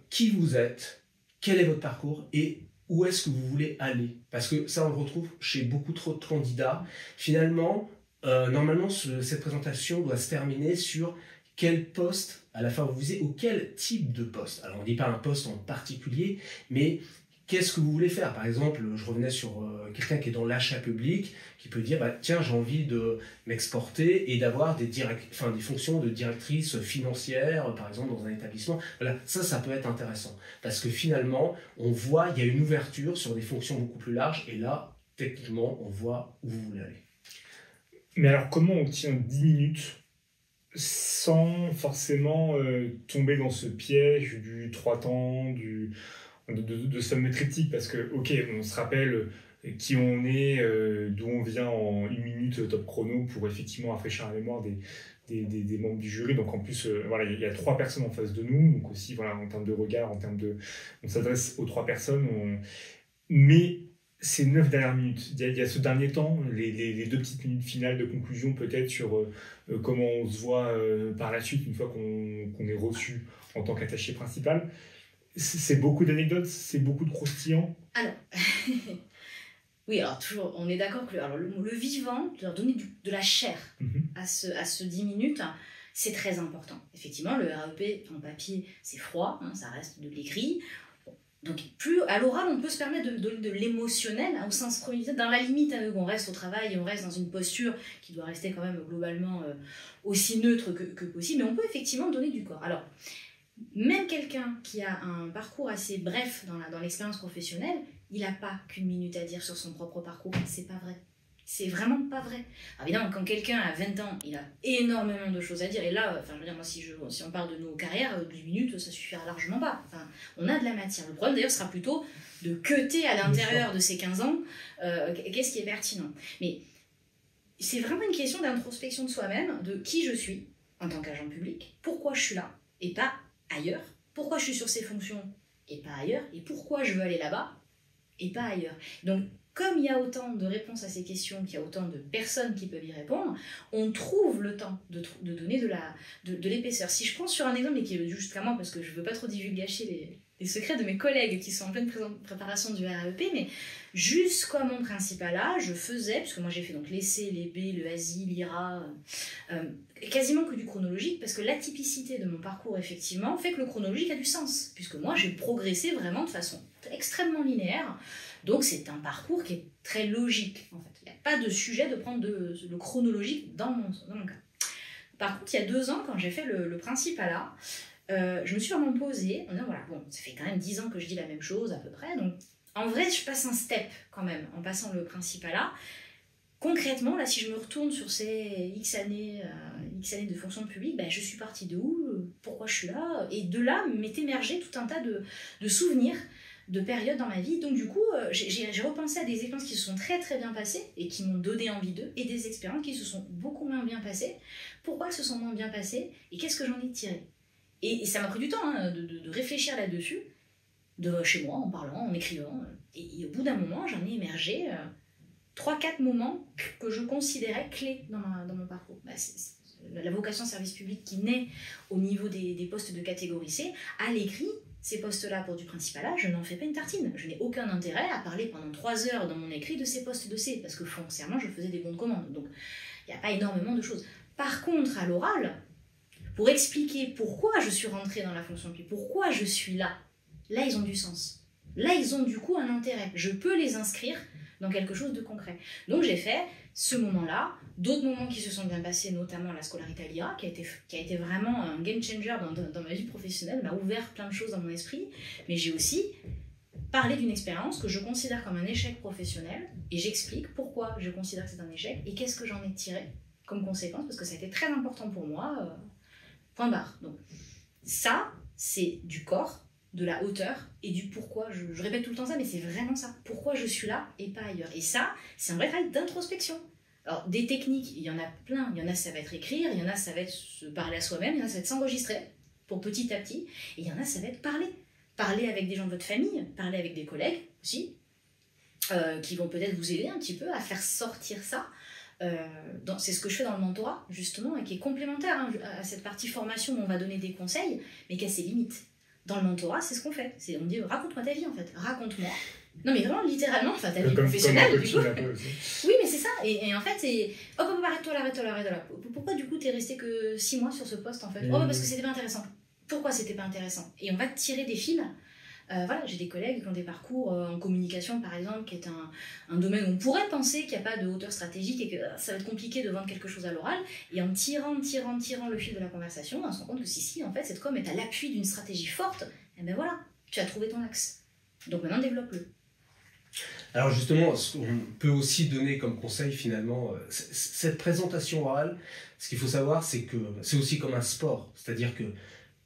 qui vous êtes, quel est votre parcours et où est-ce que vous voulez aller. Parce que ça, on le retrouve chez beaucoup trop de candidats. Finalement, Normalement, cette présentation doit se terminer sur quel poste à la fin vous visez ou quel type de poste. Alors on ne dit pas un poste en particulier, mais qu'est-ce que vous voulez faire? Par exemple, je revenais sur quelqu'un qui est dans l'achat public, qui peut dire, tiens, j'ai envie de m'exporter et d'avoir des fonctions de directrice financière, par exemple, dans un établissement. Voilà, ça peut être intéressant. Parce que finalement, on voit, il y a une ouverture sur des fonctions beaucoup plus larges, et là, techniquement, on voit où vous voulez aller. Mais alors, comment on tient 10 minutes sans forcément tomber dans ce piège du 3 temps, de somme critique? Parce que, ok, on se rappelle qui on est, d'où on vient en 1 minute top chrono pour effectivement rafraîchir la mémoire des membres du jury. Donc en plus, voilà, il y a 3 personnes en face de nous, donc aussi voilà, en termes de regard, on s'adresse aux 3 personnes. Mais ces 9 dernières minutes, il y a ce dernier temps, les 2 petites minutes finales de conclusion peut-être sur comment on se voit par la suite une fois qu'on est reçu en tant qu'attaché principal. C'est beaucoup d'anecdotes, c'est beaucoup de croustillants. Alors, oui, alors toujours, on est d'accord que le vivant, de leur donner de la chair à ce 10 minutes, c'est très important. Effectivement, le REP en papier, c'est froid, ça reste de l'écrit. Donc, plus à l'oral, on peut se permettre de l'émotionnel, au sens premier, dans la limite, on reste au travail, on reste dans une posture qui doit rester quand même globalement aussi neutre que possible, mais on peut effectivement donner du corps. Alors, même quelqu'un qui a un parcours assez bref dans l'expérience professionnelle, il n'a pas qu'1 minute à dire sur son propre parcours. C'est pas vrai. C'est vraiment pas vrai. Alors évidemment, quand quelqu'un a 20 ans, il a énormément de choses à dire. Et là, je veux dire, moi, si on parle de nos carrières, 10 minutes, ça suffira largement pas. Enfin, on a de la matière. Le problème, d'ailleurs, sera plutôt de cutter à l'intérieur de ces 15 ans qu'est-ce qui est pertinent. Mais c'est vraiment une question d'introspection de soi-même, de qui je suis en tant qu'agent public, pourquoi je suis là et pas ailleurs, pourquoi je suis sur ces fonctions et pas ailleurs, et pourquoi je veux aller là-bas et pas ailleurs. Donc, comme il y a autant de réponses à ces questions, qu'il y a autant de personnes qui peuvent y répondre, on trouve le temps de donner de l'épaisseur. Si je prends sur un exemple, mais qui est juste à moi, parce que je ne veux pas trop divulgacher les secrets de mes collègues qui sont en pleine préparation du REP, mais jusqu'à mon principal A, je faisais, puisque moi j'ai fait donc l'essai, les B, le ASI, l'IRA, quasiment que du chronologique, parce que l'atypicité de mon parcours, effectivement, fait que le chronologique a du sens, puisque moi j'ai progressé vraiment de façon extrêmement linéaire. Donc c'est un parcours qui est très logique, en fait. Il n'y a pas de sujet de prendre le chronologique dans mon cas. Par contre, il y a 2 ans, quand j'ai fait le principal A, je me suis vraiment posée en disant, voilà, bon, ça fait quand même 10 ans que je dis la même chose à peu près, donc en vrai, je passe un step quand même en passant le principal A. Concrètement, là, si je me retourne sur ces X années de fonction publique, je suis partie de où, pourquoi je suis là, et de là m'est émergé tout un tas de souvenirs, de périodes dans ma vie. Donc du coup, j'ai repensé à des expériences qui se sont très très bien passées et qui m'ont donné envie d'eux, et des expériences qui se sont beaucoup moins bien passées. Pourquoi elles se sont moins bien passées et qu'est-ce que j'en ai tiré? Et ça m'a pris du temps de réfléchir là-dessus, chez moi, en parlant, en écrivant. Et au bout d'un moment, j'en ai émergé 3-4 moments que je considérais clés dans mon parcours. C'est la vocation service public qui naît au niveau des postes de catégorie C. À l'écrit, ces postes-là pour du principal A, je n'en fais pas une tartine. Je n'ai aucun intérêt à parler pendant 3 heures dans mon écrit de ces postes de C, parce que foncièrement, je faisais des bons de commande. Donc, il n'y a pas énormément de choses. Par contre, à l'oral, pour expliquer pourquoi je suis rentrée dans la fonction publique, pourquoi je suis là, là, ils ont du sens. Là, ils ont du coup un intérêt. Je peux les inscrire dans quelque chose de concret. Donc, j'ai fait ce moment-là, d'autres moments qui se sont bien passés, notamment la scolarité à l'IRA, qui a été vraiment un game changer dans ma vie professionnelle, m'a ouvert plein de choses dans mon esprit, mais j'ai aussi parlé d'une expérience que je considère comme un échec professionnel, et j'explique pourquoi je considère que c'est un échec, et qu'est-ce que j'en ai tiré comme conséquence, parce que ça a été très important pour moi, point barre. Donc, ça, c'est du corps, de la hauteur et du pourquoi. Je répète tout le temps ça, mais c'est vraiment ça. Pourquoi je suis là et pas ailleurs. Et ça, c'est un vrai travail d'introspection. Alors, des techniques, il y en a plein. Il y en a, ça va être écrire, il y en a, ça va être se parler à soi-même, il y en a, ça va être s'enregistrer pour petit à petit, et il y en a, ça va être parler. Parler avec des gens de votre famille, parler avec des collègues aussi, qui vont peut-être vous aider un petit peu à faire sortir ça. C'est ce que je fais dans le mentorat, justement, et qui est complémentaire à cette partie formation où on va donner des conseils, mais qui a ses limites. Dans le mentorat, c'est ce qu'on fait. On dit, raconte-moi ta vie, en fait. Raconte-moi Non, mais vraiment, littéralement, enfin, ta vie Comme professionnelle, du coup. un peu aussi. Oui, mais c'est ça. Et en fait, c'est. Hop, hop, arrête-toi là. Pourquoi, du coup, t'es resté que 6 mois sur ce poste, en fait? Oh, parce que c'était pas intéressant. Pourquoi c'était pas intéressant? Et on va te tirer des fils. Voilà, j'ai des collègues qui ont des parcours en communication, par exemple, qui est un domaine où on pourrait penser qu'il n'y a pas de hauteur stratégique et que ça va être compliqué de vendre quelque chose à l'oral. Et en tirant le fil de la conversation, on se rend compte que si, en fait, cette com est à l'appui d'une stratégie forte, et ben voilà, tu as trouvé ton axe. Donc maintenant, développe-le. Alors justement, ce qu'on peut aussi donner comme conseil finalement, cette présentation orale, ce qu'il faut savoir, c'est que c'est aussi comme un sport. C'est-à-dire que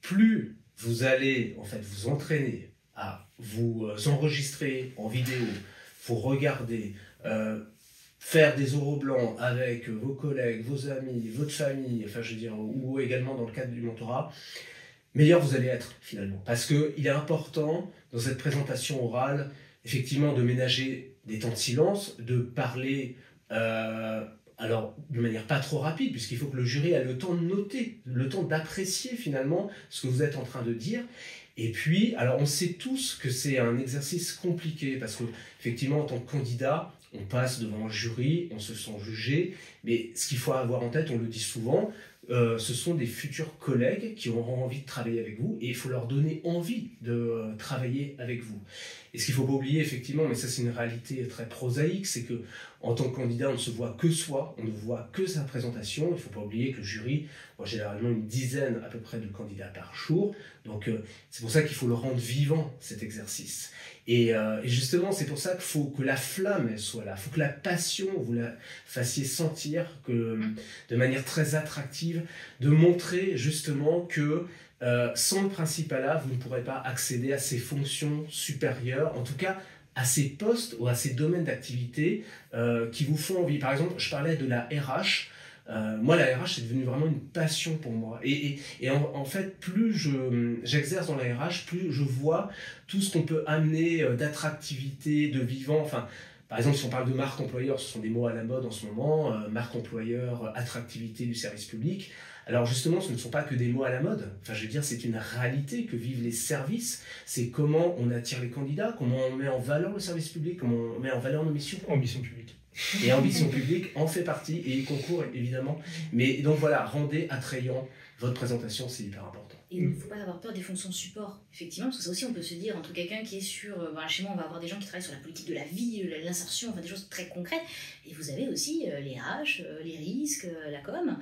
plus vous allez en fait vous entraîner à vous enregistrer en vidéo, vous regarder, faire des oraux blancs avec vos collègues, vos amis, votre famille, enfin je veux dire, ou également dans le cadre du mentorat, meilleur vous allez être finalement. Parce qu'il est important dans cette présentation orale, effectivement, de ménager des temps de silence, de parler alors de manière pas trop rapide, puisqu'il faut que le jury ait le temps de noter, le temps d'apprécier finalement ce que vous êtes en train de dire. Et puis, alors on sait tous que c'est un exercice compliqué, parce que effectivement, en tant que candidat, on passe devant un jury, on se sent jugé, mais ce qu'il faut avoir en tête, on le dit souvent, ce sont des futurs collègues qui auront envie de travailler avec vous, et il faut leur donner envie de travailler avec vous. Et ce qu'il ne faut pas oublier, effectivement, mais ça c'est une réalité très prosaïque, c'est que en tant que candidat, on ne se voit que soi, on ne voit que sa présentation. Il ne faut pas oublier que le jury voit généralement une dizaine à peu près de candidats par jour. Donc c'est pour ça qu'il faut le rendre vivant, cet exercice. Et justement, c'est pour ça qu'il faut que la flamme elle soit là, il faut que la passion, vous la fassiez sentir de manière très attractive, de montrer justement que sans le principal-là, vous ne pourrez pas accéder à ces fonctions supérieures, en tout cas à ces postes ou à ces domaines d'activité qui vous font envie. Par exemple, je parlais de la RH. Moi, la RH, c'est devenu vraiment une passion pour moi. Et en fait, plus j'exerce dans la RH, plus je vois tout ce qu'on peut amener d'attractivité, de vivant. Enfin, par exemple, si on parle de marque employeur, ce sont des mots à la mode en ce moment. Marque employeur, attractivité du service public. Alors justement, ce ne sont pas que des mots à la mode. Enfin, je veux dire, c'est une réalité que vivent les services. C'est comment on attire les candidats, comment on met en valeur le service public, comment on met en valeur nos missions. Ambition publique. Et ambition publique en fait partie et y concourt évidemment. Mais donc voilà, rendez attrayant votre présentation, c'est hyper important. Et il ne faut pas avoir peur des fonctions support, effectivement, parce que ça aussi on peut se dire, entre quelqu'un qui est sur, voilà, chez moi on va avoir des gens qui travaillent sur la politique de la vie, l'insertion, enfin des choses très concrètes, et vous avez aussi les RH, les risques, la com,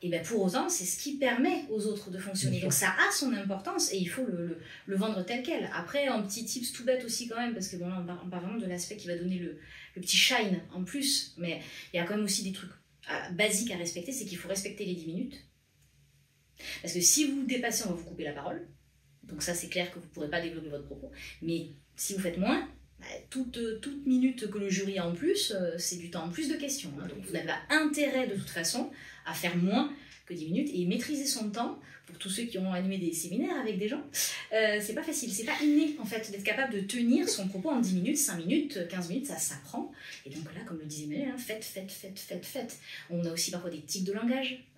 et bien pour autant c'est ce qui permet aux autres de fonctionner, donc ça a son importance et il faut le vendre tel quel. Après un petit tips tout bête aussi quand même, parce que bon là on parle vraiment de l'aspect qui va donner le petit shine en plus, mais il y a quand même aussi des trucs basiques à respecter, c'est qu'il faut respecter les 10 minutes. Parce que si vous dépassez, on va vous couper la parole. Donc ça, c'est clair que vous ne pourrez pas développer votre propos. Mais si vous faites moins, toute minute que le jury a en plus, c'est du temps en plus de questions. Hein. Donc vous n'avez pas intérêt de toute façon à faire moins que 10 minutes et maîtriser son temps. Pour tous ceux qui ont animé des séminaires avec des gens, c'est pas facile, c'est pas inné en fait d'être capable de tenir son propos en 10 minutes, 5 minutes, 15 minutes, ça s'apprend. Et donc là, comme le disait Emmanuel, hein, faites. On a aussi parfois des tics de langage.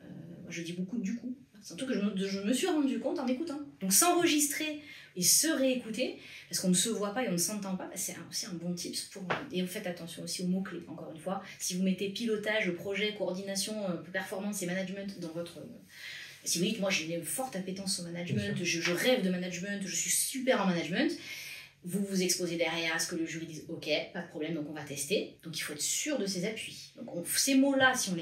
Je dis beaucoup du coup. C'est un truc que je me suis rendu compte en écoutant. Donc s'enregistrer et se réécouter, parce qu'on ne se voit pas et on ne s'entend pas, c'est aussi un bon tips pour... Et faites attention aussi aux mots-clés, encore une fois. Si vous mettez pilotage, projet, coordination, performance et management dans votre... Si vous dites, moi j'ai une forte appétence au management, je rêve de management, je suis super en management, vous vous exposez derrière à ce que le jury dise ok, pas de problème, donc on va tester. Donc il faut être sûr de ses appuis. Donc ces mots-là, si on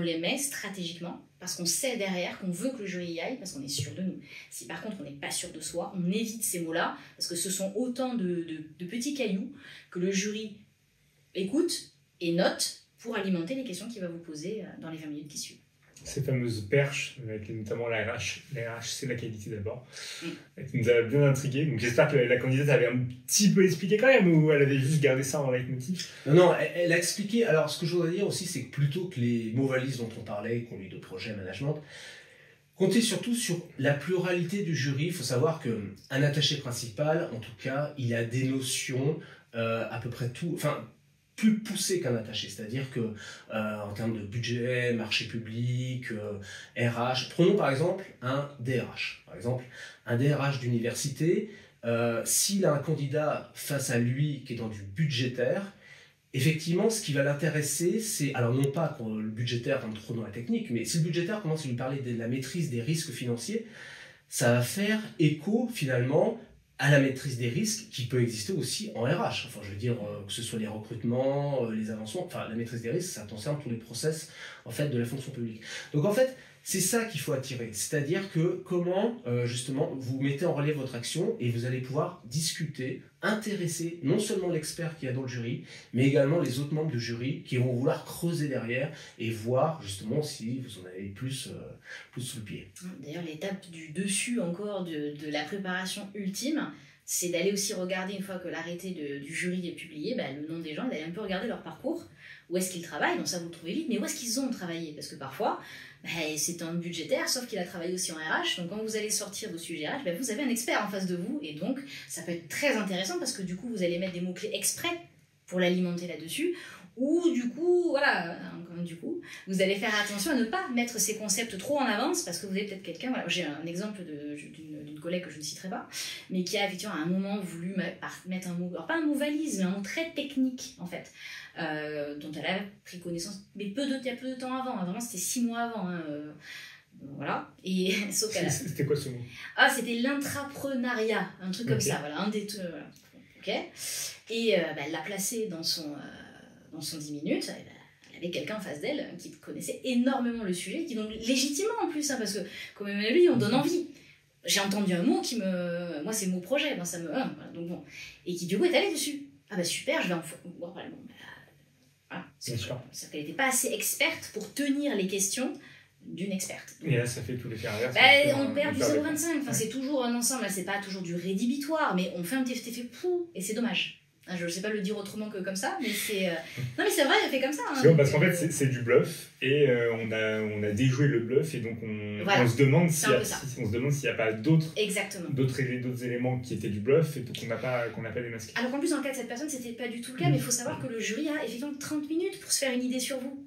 les met stratégiquement, parce qu'on sait derrière qu'on veut que le jury y aille, parce qu'on est sûr de nous. Si par contre on n'est pas sûr de soi, on évite ces mots-là, parce que ce sont autant de petits cailloux que le jury écoute et note pour alimenter les questions qu'il va vous poser dans les 20 minutes qui suivent. Ces fameuses perches, avec notamment la RH. La RH, c'est la qualité d'abord. Qui nous a bien intrigués. Donc j'espère que la candidate avait un petit peu expliqué quand même, ou elle avait juste gardé ça en leitmotiv. Non, elle a expliqué. Alors ce que je voudrais dire aussi, c'est que plutôt que les mots valises dont on parlait, conduite de projet, management, comptez surtout sur la pluralité du jury. Il faut savoir qu'un attaché principal, en tout cas, il a des notions à peu près tout... Enfin, plus poussé qu'un attaché, c'est-à-dire que en termes de budget, marché public, RH, prenons par exemple un DRH. Par exemple, un DRH d'université, s'il a un candidat face à lui qui est dans du budgétaire, effectivement, ce qui va l'intéresser, c'est, alors non pas quand le budgétaire rentre trop dans la technique, mais si le budgétaire commence à lui parler de la maîtrise des risques financiers, ça va faire écho finalement à la maîtrise des risques qui peut exister aussi en RH. Enfin, je veux dire, que ce soit les recrutements, les avancements, enfin, la maîtrise des risques, ça concerne tous les process, en fait, de la fonction publique. Donc, en fait, c'est ça qu'il faut attirer. C'est-à-dire que comment, justement, vous mettez en relief votre action et vous allez pouvoir discuter, intéresser non seulement l'expert qu'il y a dans le jury, mais également les autres membres du jury qui vont vouloir creuser derrière et voir, justement, si vous en avez plus sous le pied. D'ailleurs, l'étape du dessus encore de la préparation ultime, c'est d'aller aussi regarder, une fois que l'arrêté du jury est publié, le nom des gens, d'aller un peu regarder leur parcours. Où est-ce qu'ils travaillent? Donc ça, vous le trouvez vite, mais où est-ce qu'ils ont travaillé? Parce que parfois, c'est un budgétaire, sauf qu'il a travaillé aussi en RH. Donc quand vous allez sortir vos sujets RH, vous avez un expert en face de vous. Et donc, ça peut être très intéressant parce que du coup, vous allez mettre des mots-clés exprès pour l'alimenter là-dessus. Ou du coup, voilà, vous allez faire attention à ne pas mettre ces concepts trop en avance parce que vous avez peut-être quelqu'un, voilà, j'ai un exemple d'une collègue que je ne citerai pas, mais qui a effectivement à un moment voulu mettre un mot, alors pas un mot valise, mais un mot très technique en fait, dont elle a pris connaissance, mais il y a peu de temps avant, vraiment c'était 6 mois avant. Voilà, et sauf qu'elle C'était quoi ce mot? Ah, c'était l'intrapreneuriat, un truc comme ça, voilà, un des deux, voilà. Ok. Et elle l'a placé dans son 10 minutes. Elle avait quelqu'un en face d'elle qui connaissait énormément le sujet, qui donc légitimement en plus, parce que comme Emmanuel lui, on donne envie. J'ai entendu un mot qui me, moi c'est mot projet, ça me, voilà, donc bon, et qui du coup est allé dessus. Ah super, je vais en voilà, c'est qu'elle n'était pas assez experte pour tenir les questions d'une experte. Et là, ça fait tout l'effet inverse. On perd du 0,25. Enfin, c'est toujours un ensemble. Là, c'est pas toujours du rédhibitoire, mais on fait un petit effet pou, et c'est dommage. Je ne sais pas le dire autrement que comme ça, mais c'est. Non, mais c'est vrai, elle fait comme ça. C'est bon, parce qu'en fait, c'est du bluff, et on a déjoué le bluff, et donc on se demande s'il n'y a pas d'autres éléments qui étaient du bluff, et qu'on n'a pas démasqué. Alors qu'en plus, dans le cas de cette personne, c'était pas du tout le cas, mais il faut savoir que le jury a effectivement 30 minutes pour se faire une idée sur vous.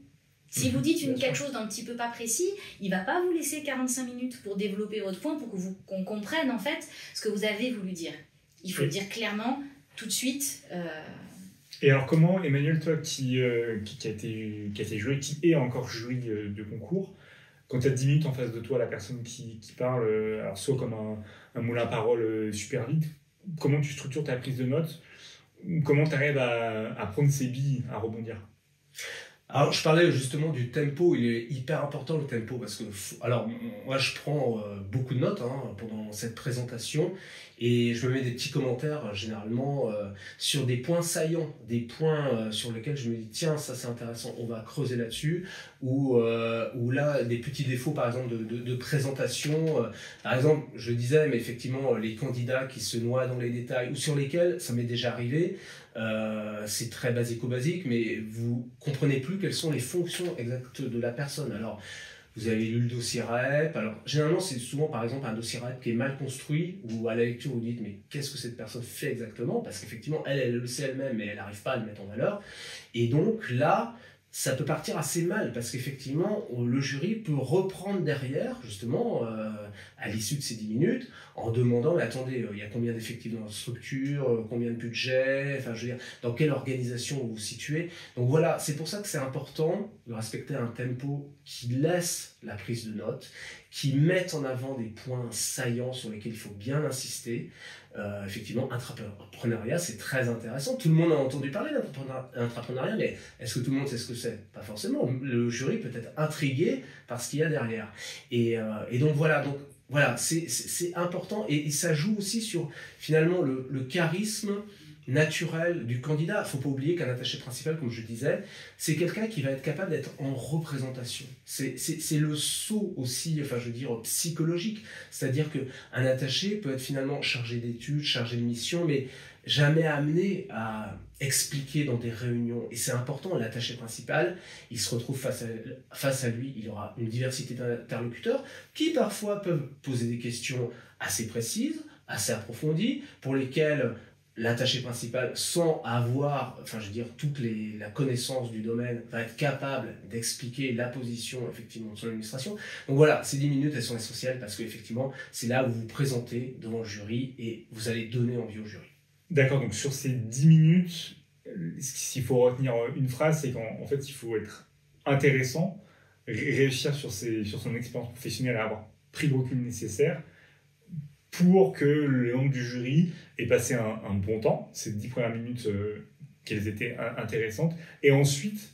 Si vous dites quelque chose d'un petit peu pas précis, il va pas vous laisser 45 minutes pour développer votre point, pour qu'on comprenne en fait ce que vous avez voulu dire. Il faut le dire clairement, tout de suite. Et alors comment, Emmanuel, toi qui a été jury, qui est encore jury de concours, quand tu as 10 minutes en face de toi, la personne qui parle, alors soit comme un moulin à parole super vite, comment tu structures ta prise de notes? Comment tu arrives à prendre ces billes, à rebondir? Alors, je parlais justement du tempo, il est hyper important le tempo, parce que, alors, moi je prends beaucoup de notes pendant cette présentation, et je me mets des petits commentaires généralement sur des points saillants, des points sur lesquels je me dis tiens, ça c'est intéressant, on va creuser là-dessus, ou là, des petits défauts par exemple de présentation, par exemple, je disais, mais effectivement, les candidats qui se noient dans les détails, ou sur lesquels, ça m'est déjà arrivé, c'est très basico-basique, mais vous comprenez plus quelles sont les fonctions exactes de la personne. Alors, vous avez lu le dossier REP. Alors, généralement, c'est souvent, par exemple, un dossier REP qui est mal construit, où à la lecture, vous dites, mais qu'est-ce que cette personne fait exactement? Parce qu'effectivement, elle le sait elle-même, mais elle n'arrive pas à le mettre en valeur. Et donc, là, ça peut partir assez mal, parce qu'effectivement, le jury peut reprendre derrière, justement, à l'issue de ces 10 minutes, en demandant, mais attendez, il y a combien d'effectifs dans la structure, combien de budget, enfin, je veux dire, dans quelle organisation vous vous situez. Donc voilà, c'est pour ça que c'est important de respecter un tempo qui laisse la prise de notes, qui met en avant des points saillants sur lesquels il faut bien insister. Effectivement, intrapreneuriat, c'est très intéressant. Tout le monde a entendu parler d'intrapreneuriat, mais est-ce que tout le monde sait ce que c'est? Pas forcément. Le jury peut être intrigué par ce qu'il y a derrière. Et donc voilà, c'est important, et ça joue aussi sur finalement le charisme naturel du candidat. Il ne faut pas oublier qu'un attaché principal, comme je disais, c'est quelqu'un qui va être capable d'être en représentation. C'est le saut aussi, enfin je veux dire, psychologique. C'est-à-dire qu'un attaché peut être finalement chargé d'études, chargé de mission, mais jamais amené à expliquer dans des réunions. Et c'est important, l'attaché principal, il se retrouve face à lui, il y aura une diversité d'interlocuteurs qui parfois peuvent poser des questions assez précises, assez approfondies, pour lesquelles l'attaché principal, sans avoir, enfin je veux dire, la connaissance du domaine, va être capable d'expliquer la position effectivement de son administration. Donc voilà, ces 10 minutes, elles sont essentielles parce qu'effectivement, c'est là où vous vous présentez devant le jury et vous allez donner envie au jury. D'accord, donc sur ces 10 minutes, s'il faut retenir une phrase, c'est qu'en fait, il faut être intéressant, réussir sur son expérience professionnelle à avoir pris le recul nécessaire pour que le membre du jury ait passé un bon temps, ces 10 premières minutes qu'elles étaient intéressantes, et ensuite,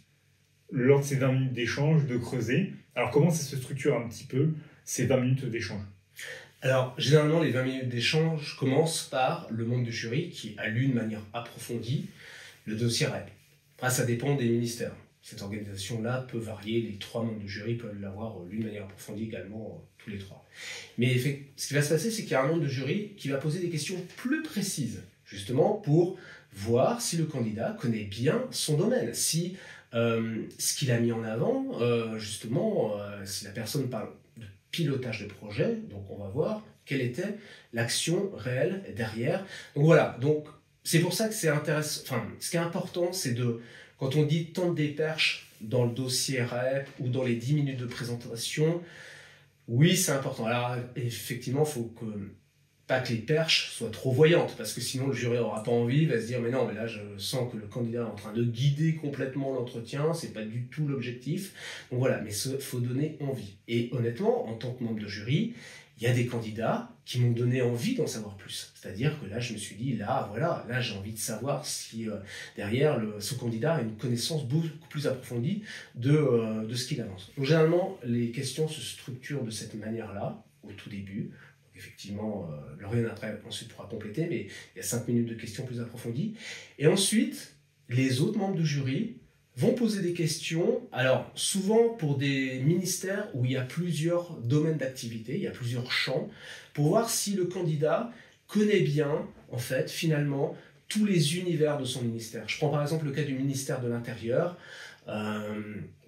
lors de ces 20 minutes d'échange, de creuser. Alors comment ça se structure un petit peu, ces 20 minutes d'échange? Alors, généralement, les 20 minutes d'échange commencent par le membre du jury qui a lu de manière approfondie le dossier REP. Après, ça dépend des ministères. Cette organisation-là peut varier, les 3 membres du jury peuvent l'avoir lu de manière approfondie également, tous les 3. Mais ce qui va se passer, c'est qu'il y a un membre de jury qui va poser des questions plus précises, justement pour voir si le candidat connaît bien son domaine, si ce qu'il a mis en avant, justement, si la personne parle de pilotage de projet, donc on va voir quelle était l'action réelle derrière. Donc voilà, donc c'est pour ça que c'est intéressant, enfin, ce qui est important, c'est de, quand on dit tendre des perches dans le dossier REP ou dans les 10 minutes de présentation, oui, c'est important. Alors, effectivement, il faut pas que les perches soient trop voyantes, parce que sinon le jury n'aura pas envie, il va se dire mais non, mais là je sens que le candidat est en train de guider complètement l'entretien, c'est pas du tout l'objectif. Donc voilà, mais il faut donner envie. Et honnêtement, en tant que membre de jury, il y a des candidats qui m'ont donné envie d'en savoir plus. C'est-à-dire que là, je me suis dit, là, voilà, là, j'ai envie de savoir si derrière, ce candidat a une connaissance beaucoup plus approfondie de ce qu'il avance. Donc, généralement, les questions se structurent de cette manière-là, au tout début. Donc, effectivement, Lauriane, après, ensuite pourra compléter, mais il y a 5 minutes de questions plus approfondies. Et ensuite, les autres membres du jury vont poser des questions, alors souvent pour des ministères où il y a plusieurs domaines d'activité, il y a plusieurs champs, pour voir si le candidat connaît bien, en fait, finalement, tous les univers de son ministère. Je prends par exemple le cas du ministère de l'Intérieur.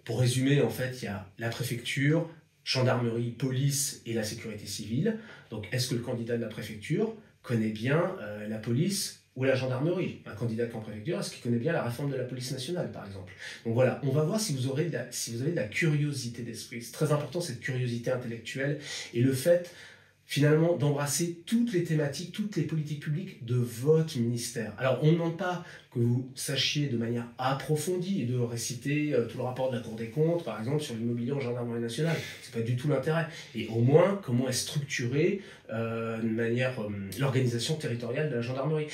Pour résumer, en fait, il y a la préfecture, gendarmerie, police et la sécurité civile. Donc, est-ce que le candidat de la préfecture connaît bien la police ou la gendarmerie? Un candidat en préfecture, est-ce qu'il connaît bien la réforme de la police nationale, par exemple? Donc voilà, on va voir si vous avez de la curiosité d'esprit. C'est très important, cette curiosité intellectuelle et le fait, finalement, d'embrasser toutes les thématiques, toutes les politiques publiques de votre ministère. Alors, on ne demande pas que vous sachiez de manière approfondie et de réciter tout le rapport de la Cour des comptes, par exemple, sur l'immobilier en gendarmerie nationale. C'est pas du tout l'intérêt. Et au moins, comment est structurée de manière l'organisation territoriale de la gendarmerie.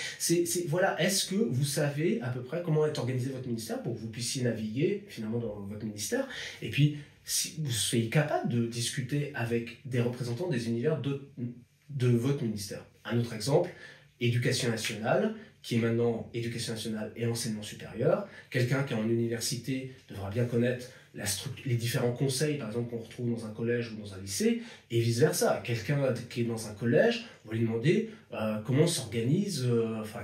Voilà, est-ce que vous savez à peu près comment est organisé votre ministère pour que vous puissiez naviguer, finalement, dans votre ministère? Et puis, si vous soyez capable de discuter avec des représentants des univers de votre ministère. Un autre exemple, éducation nationale, qui est maintenant éducation nationale et enseignement supérieur. Quelqu'un qui est en université devra bien connaître les différents conseils, par exemple, qu'on retrouve dans un collège ou dans un lycée, et vice-versa. Quelqu'un qui est dans un collège, on va lui demander comment s'organise,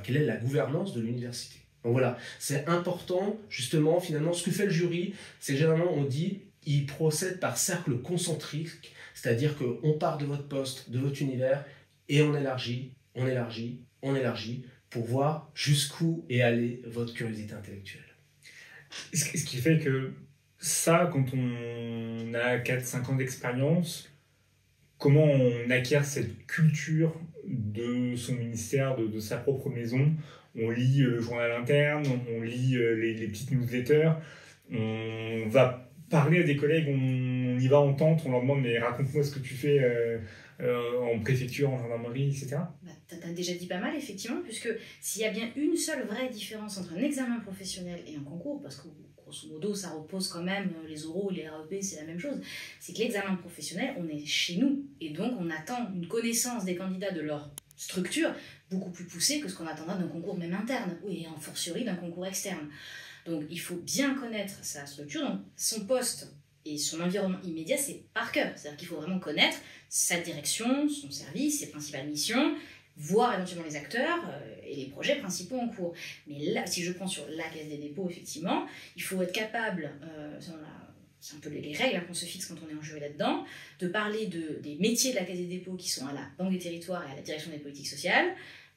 quelle est la gouvernance de l'université. Donc voilà, c'est important, justement, finalement, ce que fait le jury, c'est généralement, on dit, il procède par cercle concentrique, c'est-à-dire qu'on part de votre poste, de votre univers, et on élargit, on élargit, on élargit, pour voir jusqu'où est allée votre curiosité intellectuelle. Ce qui fait que ça, quand on a 4-5 ans d'expérience, comment on acquiert cette culture de son ministère, de sa propre maison? On lit le journal interne, on lit les petites newsletters, on va parler à des collègues, on y va en tente, on leur demande mais raconte-moi ce que tu fais en préfecture, en gendarmerie, etc. T'as déjà dit pas mal, effectivement, puisque s'il y a bien une seule vraie différence entre un examen professionnel et un concours, parce que grosso modo ça repose quand même, les oraux, les REP, c'est la même chose, c'est que l'examen professionnel, on est chez nous, et donc on attend une connaissance des candidats de leur structure beaucoup plus poussée que ce qu'on attendra d'un concours même interne, et en fortiori d'un concours externe. Donc il faut bien connaître sa structure, donc son poste et son environnement immédiat, c'est par cœur. C'est-à-dire qu'il faut vraiment connaître sa direction, son service, ses principales missions, voir éventuellement les acteurs et les projets principaux en cours. Mais là, si je prends sur la Caisse des dépôts, effectivement, il faut être capable, c'est un peu les règles qu'on se fixe quand on est en jury là-dedans, de parler des métiers de la Caisse des dépôts qui sont à la Banque des territoires et à la direction des politiques sociales,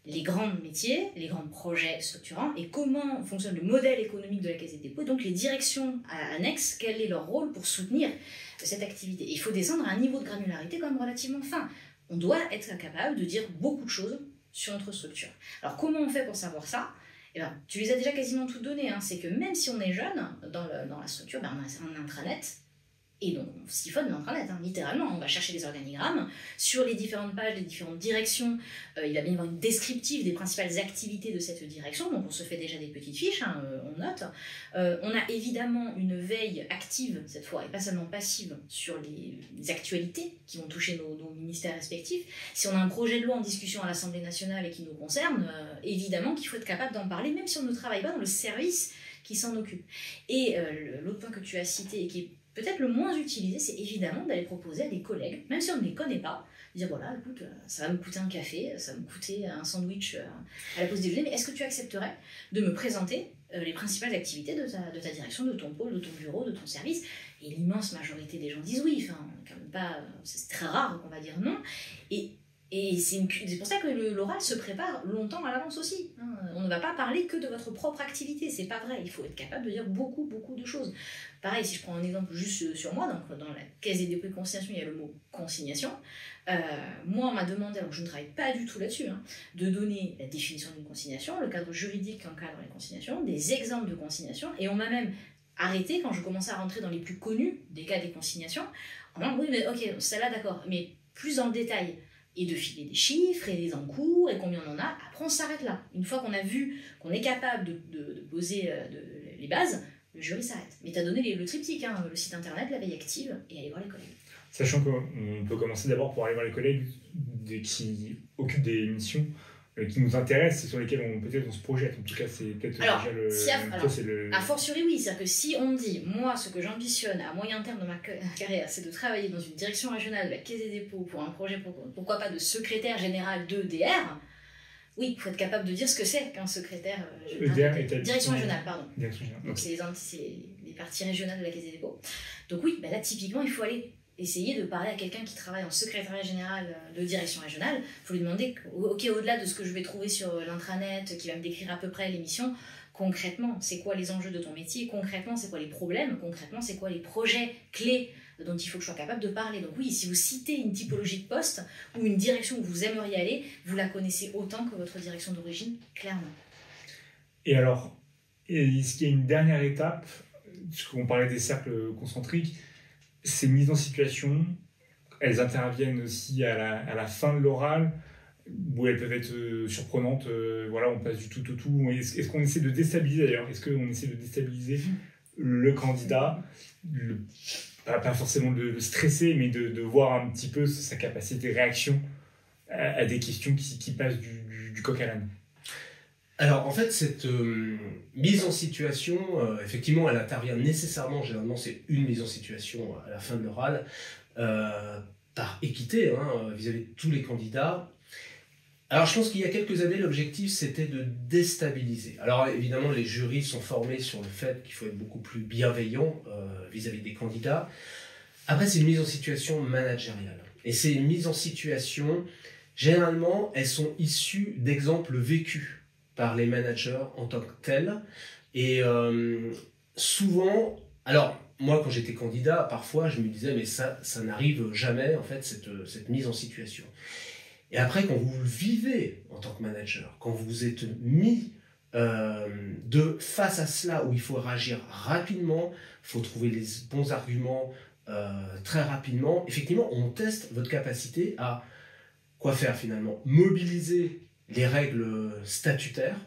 les grands métiers, les grands projets structurants et comment fonctionne le modèle économique de la Caisse des dépôts, donc les directions annexes, quel est leur rôle pour soutenir cette activité. Et il faut descendre à un niveau de granularité quand même relativement fin. On doit être capable de dire beaucoup de choses sur notre structure. Alors comment on fait pour savoir ça ? Eh ben, tu les as déjà quasiment toutes données, hein. C'est que même si on est jeune dans la structure, ben on a un intranet. Et donc, on siphonne l'intranet, hein, littéralement. On va chercher les organigrammes. Sur les différentes pages, les différentes directions, il va bien y avoir une descriptive des principales activités de cette direction. Donc, on se fait déjà des petites fiches, hein, on note. On a évidemment une veille active, cette fois, et pas seulement passive, sur les actualités qui vont toucher nos ministères respectifs. Si on a un projet de loi en discussion à l'Assemblée nationale et qui nous concerne, évidemment qu'il faut être capable d'en parler, même si on ne travaille pas dans le service qui s'en occupe. Et l'autre point que tu as cité et qui est peut-être le moins utilisé, c'est évidemment d'aller proposer à des collègues, même si on ne les connaît pas, de dire voilà, écoute, ça va me coûter un café, ça va me coûter un sandwich à la pause déjeuner, mais est-ce que tu accepterais de me présenter les principales activités de ta direction, de ton pôle, de ton bureau, de ton service? Et l'immense majorité des gens disent oui, enfin, quand même pas, c'est très rare qu'on va dire non. Et c'est pour ça que l'oral se prépare longtemps à l'avance aussi. Hein. On ne va pas parler que de votre propre activité, c'est pas vrai. Il faut être capable de dire beaucoup, beaucoup de choses. Pareil, si je prends un exemple juste sur moi, donc dans la Caisse des dépôts et consignation, il y a le mot consignation. Moi, on m'a demandé, alors je ne travaille pas du tout là-dessus, hein, de donner la définition d'une consignation, le cadre juridique qui encadre les consignations, des exemples de consignation, et on m'a même arrêté quand je commençais à rentrer dans les plus connus des cas des consignations, en disant oui, mais ok, celle-là d'accord, mais plus dans le détail. Et de filer des chiffres et des encours et combien on en a, après on s'arrête là. Une fois qu'on a vu qu'on est capable de poser les bases, le jury s'arrête. Mais tu as donné le triptyque, hein, le site internet, la veille active et aller voir les collègues. Sachant qu'on peut commencer d'abord pour aller voir les collègues qui occupent des missions qui nous intéressent et sur lesquelles peut-être on se projette. En tout cas, c'est peut-être déjà le... A fortiori, oui. C'est-à-dire que si on me dit, moi, ce que j'ambitionne à moyen terme de ma carrière, c'est de travailler dans une direction régionale de la Caisse des dépôts pour un projet, pourquoi pas de secrétaire général de DR, oui, il faut être capable de dire ce que c'est qu'un secrétaire direction régionale, pardon. Direction régionale. Donc, c'est les parties régionales de la Caisse des dépôts. Donc oui, là, typiquement, il faut aller essayer de parler à quelqu'un qui travaille en secrétariat général de direction régionale. Il faut lui demander, ok, au-delà de ce que je vais trouver sur l'intranet, qui va me décrire à peu près l'émission, concrètement, c'est quoi les enjeux de ton métier? Concrètement, c'est quoi les problèmes? Concrètement, c'est quoi les projets clés dont il faut que je sois capable de parler? Donc oui, si vous citez une typologie de poste ou une direction où vous aimeriez aller, vous la connaissez autant que votre direction d'origine, clairement. Et alors, est-ce qu'il y a une dernière étape? Parce qu'on parlait des cercles concentriques, ces mises en situation, elles interviennent aussi à la fin de l'oral, où elles peuvent être surprenantes, voilà, on passe du tout au tout. Est-ce qu'on essaie de déstabiliser d'ailleurs? Est-ce qu'on essaie de déstabiliser le candidat, pas forcément de le stresser, mais de voir un petit peu sa capacité de réaction à des questions qui passent du coq à l'âne? Alors, en fait, cette mise en situation, effectivement, elle intervient nécessairement, généralement, c'est une mise en situation à la fin de l'oral, par équité, hein, vis-à-vis de tous les candidats. Alors, je pense qu'il y a quelques années, l'objectif, c'était de déstabiliser. Alors, évidemment, les jurys sont formés sur le fait qu'il faut être beaucoup plus bienveillant vis-à-vis des candidats. Après, c'est une mise en situation managériale. Et ces mises en situation, généralement, elles sont issues d'exemples vécus par les managers en tant que tels. Et souvent, alors moi quand j'étais candidat, parfois je me disais mais ça n'arrive jamais en fait cette mise en situation. Et après quand vous le vivez en tant que manager, quand vous êtes mis de face à cela où il faut réagir rapidement, il faut trouver les bons arguments très rapidement, effectivement on teste votre capacité à quoi faire finalement, mobiliser les règles statutaires,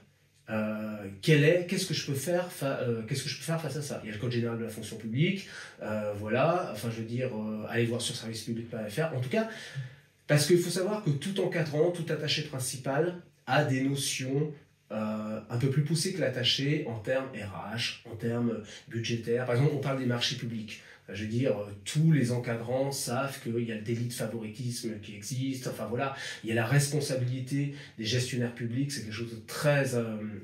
qu'est-ce que je peux faire face à ça? Il y a le code général de la fonction publique, voilà, enfin je veux dire, allez voir sur servicepublic.fr, en tout cas, parce qu'il faut savoir que tout encadrant, tout attaché principal a des notions un peu plus poussées que l'attaché en termes RH, en termes budgétaires. Par exemple, on parle des marchés publics. Je veux dire, tous les encadrants savent qu'il y a le délit de favoritisme qui existe. Enfin voilà, il y a la responsabilité des gestionnaires publics, c'est quelque chose de très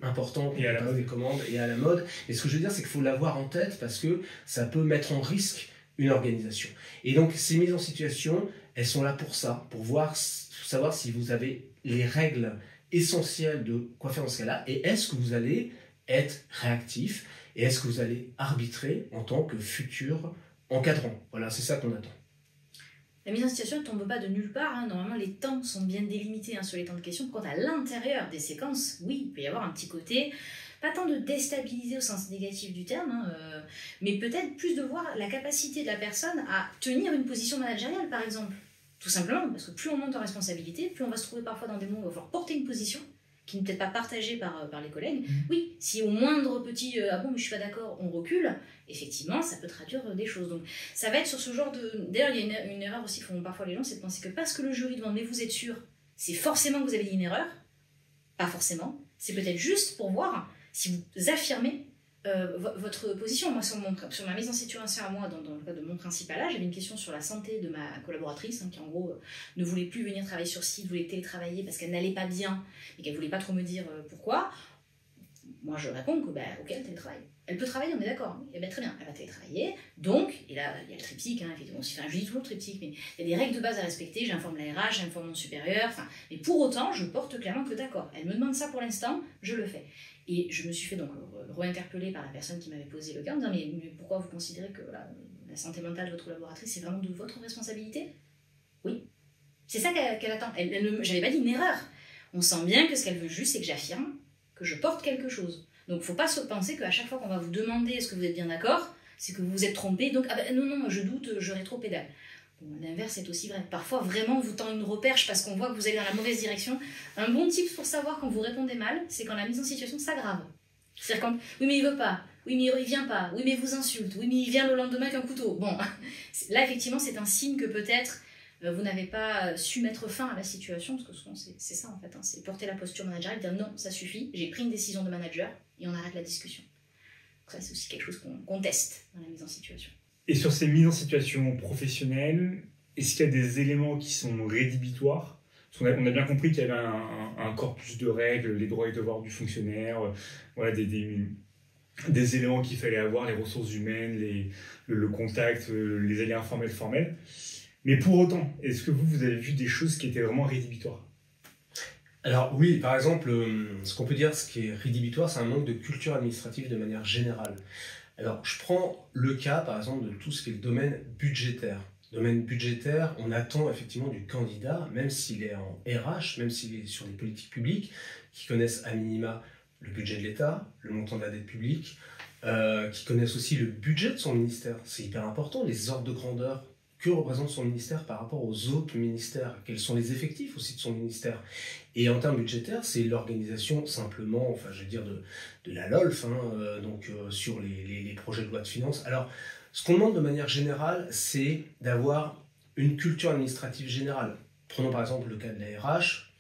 important et à la mode des commandes et à la mode. Et ce que je veux dire, c'est qu'il faut l'avoir en tête parce que ça peut mettre en risque une organisation. Et donc, ces mises en situation, elles sont là pour ça, pour savoir si vous avez les règles essentiel de quoi faire dans ce cas-là, et est-ce que vous allez être réactif, et est-ce que vous allez arbitrer en tant que futur encadrant. Voilà, c'est ça qu'on attend. La mise en situation ne tombe pas de nulle part. Hein. Normalement, les temps sont bien délimités sur les temps de question. Quand à l'intérieur des séquences, oui, il peut y avoir un petit côté, pas tant de déstabiliser au sens négatif du terme, mais peut-être plus de voir la capacité de la personne à tenir une position managériale, par exemple. Tout simplement, parce que plus on monte en responsabilité, plus on va se trouver parfois dans des moments où il va falloir porter une position qui n'est peut-être pas partagée par les collègues. Oui, si au moindre petit « ah bon, mais je suis pas d'accord », on recule, effectivement, ça peut traduire des choses. Donc, ça va être sur ce genre de... D'ailleurs, il y a une erreur aussi que font parfois les gens, c'est de penser que parce que le jury demande « mais vous êtes sûr », c'est forcément que vous avez dit une erreur. Pas forcément. C'est peut-être juste pour voir si vous affirmez votre position. Moi, sur ma mise en situation à moi, dans le cas de mon principal âge, j'avais une question sur la santé de ma collaboratrice, qui en gros ne voulait plus venir travailler sur site, voulait télétravailler parce qu'elle n'allait pas bien et qu'elle voulait pas trop me dire pourquoi. Moi, je réponds que, ok, elle télétravaille. Elle peut travailler, on est d'accord. Et très bien, elle va télétravailler. Donc, et là, il y a le triptyque, effectivement. Je dis toujours le triptyque, mais il y a des règles de base à respecter. J'informe la RH, j'informe mon supérieur. Mais pour autant, je porte clairement que d'accord. Elle me demande ça pour l'instant, je le fais. Et je me suis fait donc re-interpeller par la personne qui m'avait posé le cas en disant mais pourquoi vous considérez que la santé mentale de votre collaboratrice, c'est vraiment de votre responsabilité? Oui. C'est ça qu'elle attend. J'avais pas dit une erreur. On sent bien que ce qu'elle veut juste, c'est que j'affirme que je porte quelque chose. Donc, il ne faut pas se penser qu'à chaque fois qu'on va vous demander est-ce que vous êtes bien d'accord, c'est que vous vous êtes trompé. Donc, non, je doute, je rétropédale. Bon, l'inverse est aussi vrai. Parfois, vraiment, on vous tend une reperche parce qu'on voit que vous allez dans la mauvaise direction. Un bon tip pour savoir quand vous répondez mal, c'est quand la mise en situation s'aggrave. C'est-à-dire quand, oui, mais il veut pas. Oui, mais il vient pas. Oui, mais il vous insulte. Oui, mais il vient le lendemain avec un couteau. Bon, là, effectivement, c'est un signe que peut-être vous n'avez pas su mettre fin à la situation, parce que souvent, c'est ça, en fait. C'est porter la posture managériale, dire non, ça suffit, j'ai pris une décision de manager, et on arrête la discussion. Donc ça, c'est aussi quelque chose qu'on teste dans la mise en situation. Et sur ces mises en situation professionnelles, est-ce qu'il y a des éléments qui sont rédhibitoires? On a bien compris qu'il y avait un corpus de règles, les droits et devoirs du fonctionnaire, voilà, des éléments qu'il fallait avoir, les ressources humaines, le contact, les alliés informels, formels. Mais pour autant, est-ce que vous avez vu des choses qui étaient vraiment rédhibitoires? Alors oui, par exemple, ce qu'on peut dire, ce qui est rédhibitoire, c'est un manque de culture administrative de manière générale. Alors je prends le cas, par exemple, de tout ce qui est le domaine budgétaire. Domaine budgétaire, on attend effectivement du candidat, même s'il est en RH, même s'il est sur des politiques publiques, qui connaissent à minima le budget de l'État, le montant de la dette publique, qui connaissent aussi le budget de son ministère. C'est hyper important, les ordres de grandeur que représente son ministère par rapport aux autres ministères, quels sont les effectifs aussi de son ministère. Et en termes budgétaires, c'est l'organisation simplement, je veux dire, de la LOLF, sur les projets de loi de finances. Alors, ce qu'on demande de manière générale, c'est d'avoir une culture administrative générale. Prenons par exemple le cas de la RH.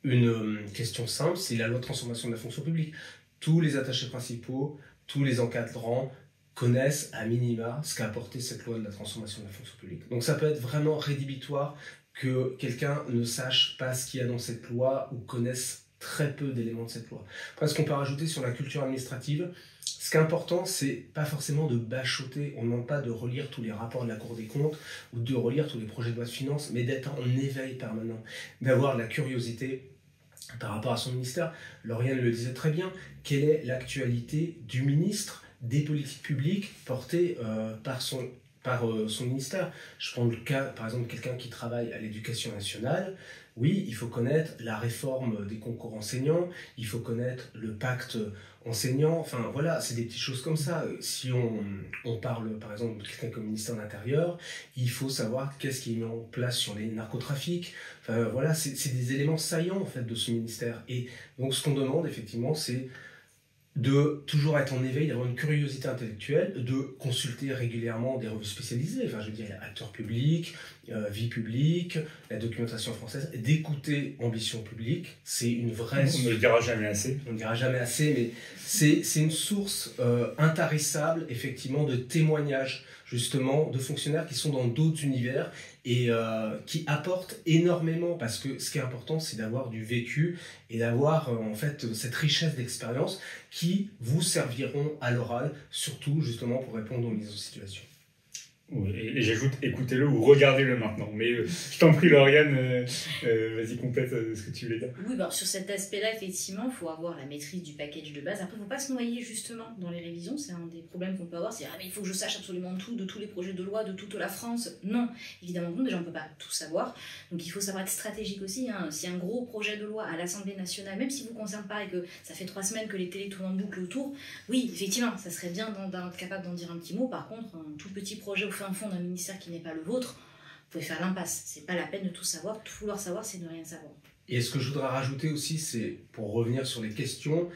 Une question simple, c'est la loi de transformation de la fonction publique. Tous les attachés principaux, tous les encadrants connaissent à minima ce qu'a apporté cette loi de la transformation de la fonction publique. Donc ça peut être vraiment rédhibitoire que quelqu'un ne sache pas ce qu'il y a dans cette loi ou connaisse très peu d'éléments de cette loi. Après, ce qu'on peut rajouter sur la culture administrative, ce qui est important, c'est pas forcément de bachoter. On ne demande pas de relire tous les rapports de la Cour des comptes ou de relire tous les projets de loi de finances, mais d'être en éveil permanent, d'avoir de la curiosité par rapport à son ministère. Lauriane le disait très bien, quelle est l'actualité du ministre, des politiques publiques portées par son ministère. Je prends le cas, par exemple, quelqu'un qui travaille à l'éducation nationale. Oui, il faut connaître la réforme des concours enseignants, il faut connaître le pacte enseignant, voilà, c'est des petites choses comme ça. Si on parle, par exemple, de quelqu'un comme ministère de l'Intérieur, il faut savoir qu'est-ce qui est mis en place sur les narcotrafics. Voilà, c'est des éléments saillants, en fait, de ce ministère. Et donc, ce qu'on demande, effectivement, c'est de toujours être en éveil, d'avoir une curiosité intellectuelle, de consulter régulièrement des revues spécialisées, je veux dire, acteurs publics, vie publique, la documentation française, d'écouter Ambition publique, c'est une vraie... On ne le dira jamais assez. On ne le dira jamais assez, mais c'est une source intarissable, effectivement, de témoignages, justement, de fonctionnaires qui sont dans d'autres univers et qui apportent énormément, parce que ce qui est important, c'est d'avoir du vécu et d'avoir en fait cette richesse d'expérience qui vous serviront à l'oral, surtout justement pour répondre aux mises en situation. Oui, et j'ajoute, écoutez-le ou regardez-le maintenant. Mais je t'en prie, Lauriane, vas-y, complète ce que tu voulais dire. Oui, sur cet aspect-là, effectivement, il faut avoir la maîtrise du package de base. Après, il ne faut pas se noyer justement dans les révisions. C'est un des problèmes qu'on peut avoir. C'est mais il faut que je sache absolument tout de tous les projets de loi de toute la France. Non, évidemment non. Déjà, on ne peut pas tout savoir. Donc, il faut savoir être stratégique aussi. Si un gros projet de loi à l'Assemblée nationale, même s'il ne vous concerne pas et que ça fait 3 semaines que les télés tournent en boucle autour, oui, effectivement, ça serait bien d'être capable d'en dire un petit mot. Par contre, un tout petit projet au fin fond d'un ministère qui n'est pas le vôtre, vous pouvez faire l'impasse. C'est pas la peine de tout savoir. Tout vouloir savoir, c'est ne rien savoir. Et ce que je voudrais rajouter aussi, c'est, pour revenir sur les questions,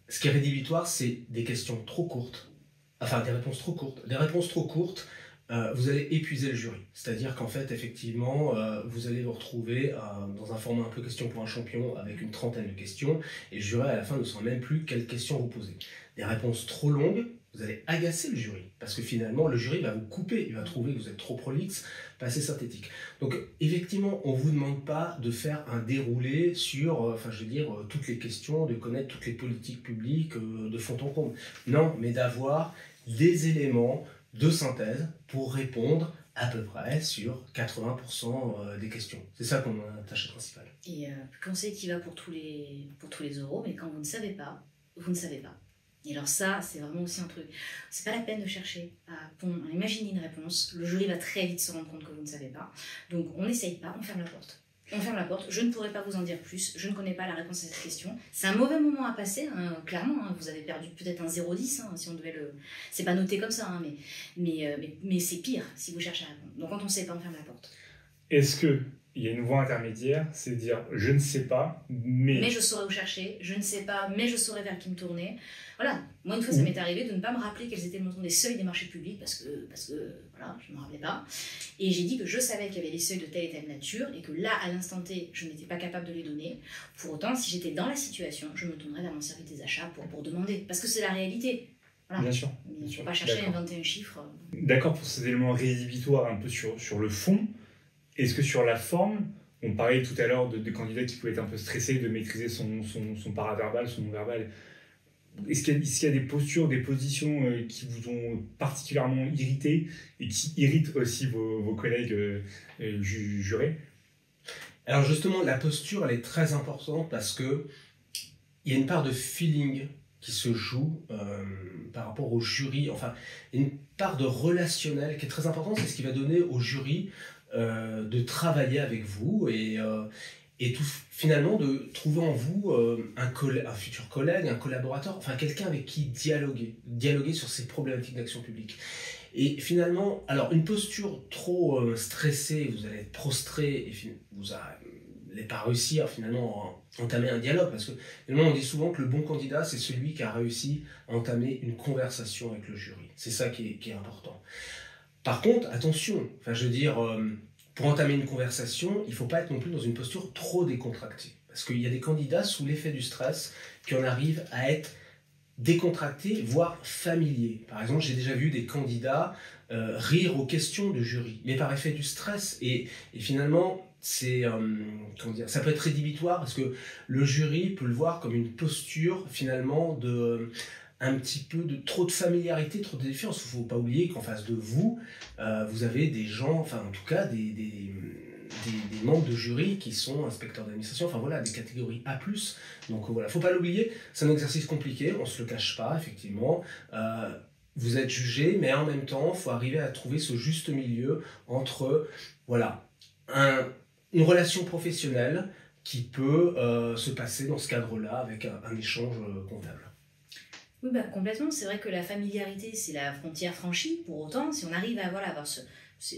ce qui est rédhibitoire, c'est des questions trop courtes, enfin des réponses trop courtes. Des réponses trop courtes, vous allez épuiser le jury. C'est-à-dire qu'en fait, effectivement, vous allez vous retrouver dans un format un peu question pour un champion avec une trentaine de questions, et le jury, à la fin, ne saura même plus quelles questions vous poser. Des réponses trop longues, vous allez agacer le jury, parce que finalement, le jury va vous couper, il va trouver que vous êtes trop prolixe, pas assez synthétique. Donc, effectivement, on ne vous demande pas de faire un déroulé sur, toutes les questions, de connaître toutes les politiques publiques de fond en comble. Non, mais d'avoir des éléments de synthèse pour répondre à peu près sur 80% des questions. C'est ça qu'on a tâche principale. Et conseil qui va pour tous les oraux, mais quand vous ne savez pas, vous ne savez pas. Et alors ça, c'est vraiment aussi un truc. C'est pas la peine de chercher à imaginer une réponse. Le jury va très vite se rendre compte que vous ne savez pas. Donc on n'essaye pas, on ferme la porte. On ferme la porte, je ne pourrai pas vous en dire plus, je ne connais pas la réponse à cette question. C'est un mauvais moment à passer, clairement, vous avez perdu peut-être un 0,10 si on devait le... C'est pas noté comme ça, mais c'est pire si vous cherchez à répondre. Donc quand on ne sait pas, on ferme la porte. Est-ce qu'il y a une voie intermédiaire, c'est de dire je ne sais pas, mais je saurais où chercher, je ne sais pas, mais je saurais vers qui me tourner. Voilà, moi une fois ça m'est arrivé de ne pas me rappeler quels étaient le montant des seuils des marchés publics parce que voilà, je ne me rappelais pas. Et j'ai dit que je savais qu'il y avait des seuils de telle et telle nature et que là, à l'instant T, je n'étais pas capable de les donner. Pour autant, si j'étais dans la situation, je me tournerais vers mon service des achats pour demander. Parce que c'est la réalité. Voilà. Bien sûr. Il ne faut pas chercher à inventer un chiffre. D'accord, pour ces éléments rédhibitoires un peu sur le fond, est-ce que sur la forme, on parlait tout à l'heure de candidats qui pouvaient être un peu stressés, de maîtriser son paraverbal, son non-verbal. Est-ce qu'il y a des postures, des positions qui vous ont particulièrement irrité et qui irritent aussi vos collègues jurés? Alors justement, la posture, elle est très importante parce que il y a une part de feeling qui se joue par rapport au jury. Enfin, une part de relationnel qui est très importante. C'est ce qui va donner au jury de travailler avec vous et tout, finalement de trouver en vous un futur collègue, un collaborateur, enfin quelqu'un avec qui dialoguer sur ces problématiques d'action publique. Et finalement, alors une posture trop stressée, vous allez être prostré et vous n'allez pas réussir finalement à entamer un dialogue, parce que finalement on dit souvent que le bon candidat c'est celui qui a réussi à entamer une conversation avec le jury. C'est ça qui est important. Par contre, attention, pour entamer une conversation, il ne faut pas être non plus dans une posture trop décontractée. Parce qu'il y a des candidats sous l'effet du stress qui en arrivent à être décontractés, voire familiers. Par exemple, j'ai déjà vu des candidats rire aux questions du jury, mais par effet du stress. Et finalement, ça peut être rédhibitoire parce que le jury peut le voir comme une posture finalement un petit peu de trop de familiarité, trop de défiance. Il ne faut pas oublier qu'en face de vous, vous avez des gens, enfin en tout cas des membres de jury qui sont inspecteurs d'administration, enfin voilà, des catégories A+. Donc voilà, il ne faut pas l'oublier, c'est un exercice compliqué, on ne se le cache pas, effectivement. Vous êtes jugé, mais en même temps, il faut arriver à trouver ce juste milieu entre, voilà, une relation professionnelle qui peut se passer dans ce cadre-là avec un échange convenable. Oui, complètement. C'est vrai que la familiarité, c'est la frontière franchie. Pour autant, si on arrive à avoir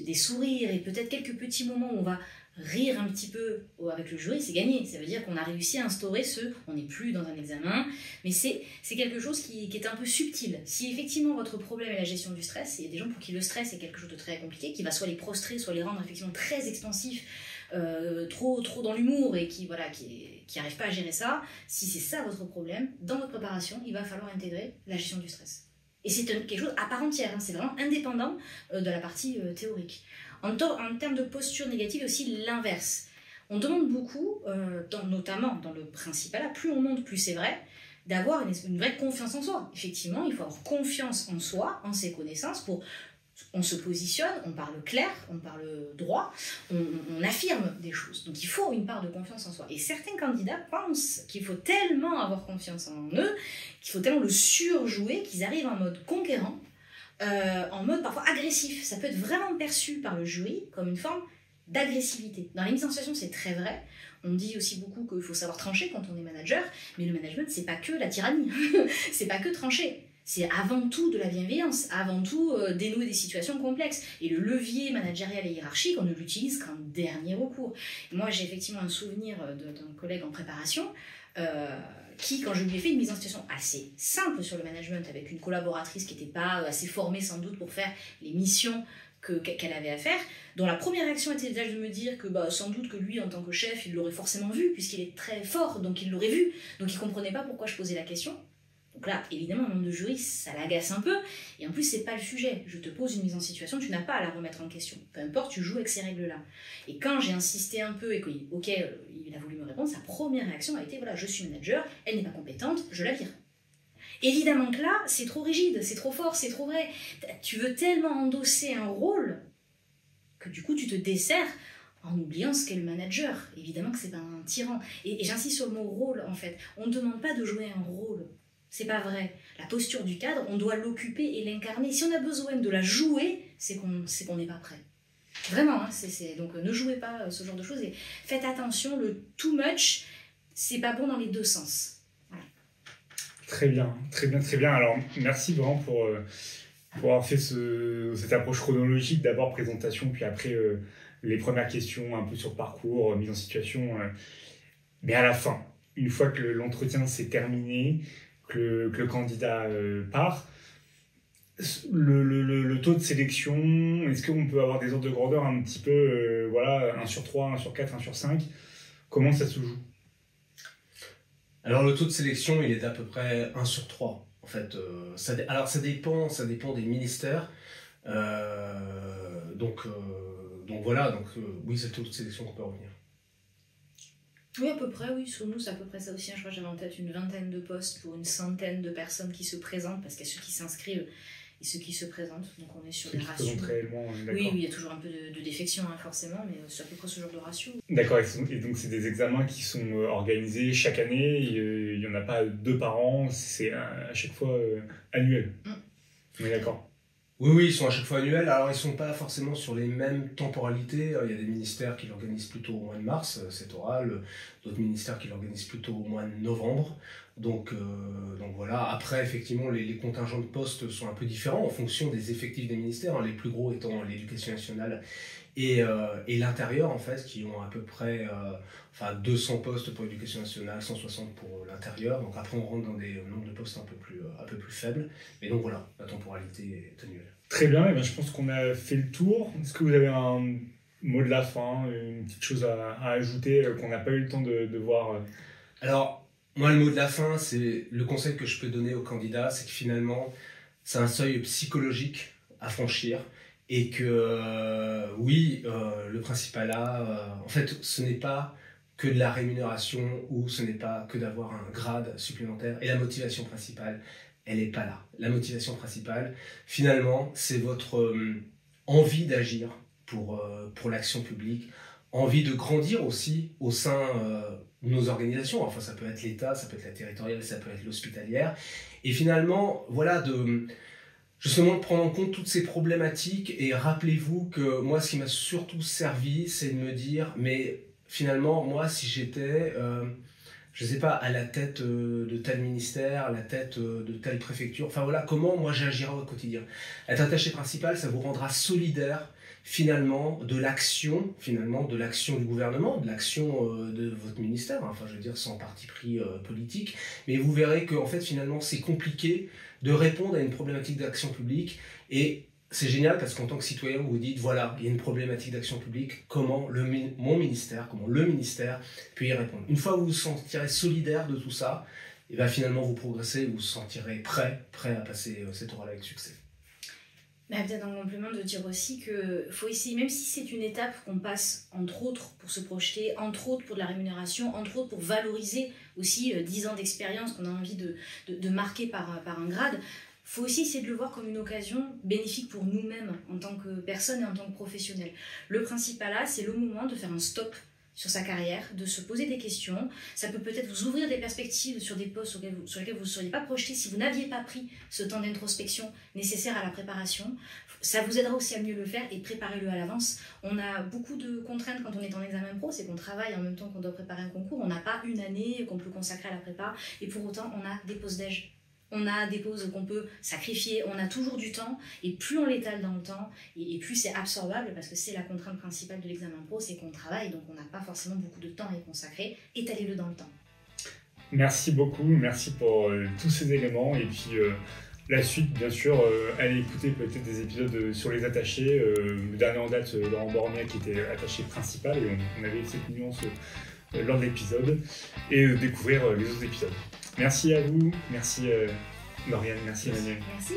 des sourires et peut-être quelques petits moments où on va rire un petit peu avec le jury, c'est gagné. Ça veut dire qu'on a réussi à instaurer on n'est plus dans un examen, mais c'est quelque chose qui est un peu subtil. Si effectivement votre problème est la gestion du stress, il y a des gens pour qui le stress est quelque chose de très compliqué, qui va soit les prostrer, soit les rendre effectivement très expansifs, trop dans l'humour et qui n'arrivent pas à gérer ça. Si c'est ça votre problème, dans votre préparation, il va falloir intégrer la gestion du stress. Et c'est quelque chose à part entière, c'est vraiment indépendant de la partie théorique. En termes de posture négative, aussi l'inverse. On demande beaucoup, notamment dans le principal, plus on monte, plus c'est vrai, d'avoir une vraie confiance en soi. Effectivement, il faut avoir confiance en soi, en ses connaissances, pour On se positionne, on parle clair, on parle droit, on affirme des choses. Donc il faut une part de confiance en soi. Et certains candidats pensent qu'il faut tellement avoir confiance en eux, qu'il faut tellement le surjouer, qu'ils arrivent en mode conquérant, en mode parfois agressif. Ça peut être vraiment perçu par le jury comme une forme d'agressivité. Dans les mises en situation, c'est très vrai. On dit aussi beaucoup qu'il faut savoir trancher quand on est manager, mais le management, c'est pas que la tyrannie, c'est pas que trancher. C'est avant tout de la bienveillance, avant tout dénouer des situations complexes. Et le levier managérial et hiérarchique, on ne l'utilise qu'en dernier recours. Moi, j'ai effectivement un souvenir d'un collègue en préparation qui, quand je lui ai fait une mise en situation assez simple sur le management avec une collaboratrice qui n'était pas assez formée sans doute pour faire les missions qu'elle avait à faire, dont la première réaction était déjà de me dire que sans doute que lui, en tant que chef, il l'aurait forcément vu, puisqu'il est très fort, donc il l'aurait vu. Donc il ne comprenait pas pourquoi je posais la question. Donc là, évidemment, un membre de jury, ça l'agace un peu. Et en plus, c'est pas le sujet. Je te pose une mise en situation, tu n'as pas à la remettre en question. Peu importe, tu joues avec ces règles-là. Et quand j'ai insisté un peu et qu'il a voulu me répondre, sa première réaction a été, voilà, je suis manager, elle n'est pas compétente, je la vire. Évidemment que là, c'est trop rigide, c'est trop fort, c'est trop vrai. Tu veux tellement endosser un rôle que du coup, tu te desserres en oubliant ce qu'est le manager. Évidemment que c'est pas un tyran. Et j'insiste sur le mot rôle, en fait. On ne demande pas de jouer un rôle. C'est pas vrai. La posture du cadre, on doit l'occuper et l'incarner. Si on a besoin de la jouer, c'est qu'on n'est pas prêt. Vraiment, hein, donc ne jouez pas ce genre de choses et faites attention, le too much, c'est pas bon dans les deux sens. Voilà. Très bien, très bien, très bien. Alors, merci vraiment pour avoir fait cette approche chronologique, d'abord présentation, puis après les premières questions un peu sur le parcours, mise en situation. Mais à la fin, une fois que l'entretien s'est terminé, que le candidat part, le taux de sélection, est-ce qu'on peut avoir des ordres de grandeur un petit peu, 1 sur 3, 1 sur 4, 1 sur 5 ? Comment ça se joue ? Alors le taux de sélection, il est d'à peu près 1 sur 3. En fait, ça dépend des ministères. Donc voilà, oui, c'est le taux de sélection qu'on peut revenir. Oui, à peu près, oui. Sur nous, c'est à peu près ça aussi. Je crois que j'avais en tête une 20aine de postes pour une 100aine de personnes qui se présentent, parce qu'il y a ceux qui s'inscrivent et ceux qui se présentent. Donc on est sur des ratios. Oui, il y a toujours un peu de défection, hein, forcément, mais c'est à peu près ce genre de ratio. D'accord, et donc c'est des examens qui sont organisés chaque année, il n'y en a pas 2 par an, c'est à chaque fois annuel. On est d'accord. Oui, ils sont à chaque fois annuels. Alors, ils ne sont pas forcément sur les mêmes temporalités. Il y a des ministères qui l'organisent plutôt au mois de mars, cet oral, d'autres ministères qui l'organisent plutôt au mois de novembre. Donc voilà. Après, effectivement, les contingents de postes sont un peu différents en fonction des effectifs des ministères, les plus gros étant l'éducation nationale et l'intérieur, en fait, qui ont à peu près 200 postes pour l'éducation nationale, 160 pour l'intérieur. Donc après, on rentre dans des nombres de postes un peu plus faibles. Mais donc voilà, la temporalité est annuelle. Très bien, et bien je pense qu'on a fait le tour. Est-ce que vous avez un mot de la fin, une petite chose à ajouter qu'on n'a pas eu le temps de voir Alors, moi, le mot de la fin, c'est le conseil que je peux donner aux candidats, c'est que finalement, c'est un seuil psychologique à franchir. Et que le principal là, en fait, ce n'est pas que de la rémunération ou ce n'est pas que d'avoir un grade supplémentaire. Et la motivation principale, elle n'est pas là. La motivation principale, finalement, c'est votre envie d'agir pour l'action publique, envie de grandir aussi au sein de nos organisations. Enfin, ça peut être l'État, ça peut être la territoriale, ça peut être l'hospitalière. Et finalement, voilà, justement de prendre en compte toutes ces problématiques. Et rappelez-vous que moi, ce qui m'a surtout servi, c'est de me dire, mais finalement, moi, si j'étais, je ne sais pas, à la tête de tel ministère, à la tête de telle préfecture, enfin voilà, comment moi j'agirais au quotidien. Être attaché principal, ça vous rendra solidaire finalement de l'action du gouvernement, de l'action de votre ministère, enfin je veux dire sans parti pris politique, mais vous verrez que en fait finalement c'est compliqué de répondre à une problématique d'action publique. Et c'est génial parce qu'en tant que citoyen, vous vous dites, voilà, il y a une problématique d'action publique, comment le ministère peut y répondre. Une fois que vous vous sentirez solidaire de tout ça, et bien finalement vous progressez, vous vous sentirez prêt à passer cet oral avec succès. Mais peut-être en complément de dire aussi qu'il faut essayer, même si c'est une étape qu'on passe entre autres pour se projeter, entre autres pour de la rémunération, entre autres pour valoriser aussi 10 ans d'expérience qu'on a envie de marquer par un grade, faut aussi essayer de le voir comme une occasion bénéfique pour nous-mêmes en tant que personne et en tant que professionnel. Le principal là, c'est le moment de faire un stop sur sa carrière, de se poser des questions. Ça peut peut-être vous ouvrir des perspectives sur des postes sur lesquels vous ne seriez pas projeté si vous n'aviez pas pris ce temps d'introspection nécessaire à la préparation. Ça vous aidera aussi à mieux le faire et préparez-le à l'avance. On a beaucoup de contraintes quand on est en examen pro, c'est qu'on travaille en même temps qu'on doit préparer un concours. On n'a pas une année qu'on peut consacrer à la prépa et pour autant on a des pauses déj. On a des pauses qu'on peut sacrifier, on a toujours du temps, et plus on l'étale dans le temps, et plus c'est absorbable, parce que c'est la contrainte principale de l'examen pro, c'est qu'on travaille, donc on n'a pas forcément beaucoup de temps à y consacrer. Étalez-le dans le temps. Merci beaucoup, merci pour tous ces éléments, et puis la suite, bien sûr, allez écouter peut-être des épisodes sur les attachés. Le dernier en date, Laurent Borgnet, qui était attaché principal, et on avait cette nuance lors de l'épisode, et découvrir les autres épisodes. Merci à vous, merci Lauriane, merci Emmanuel. Merci.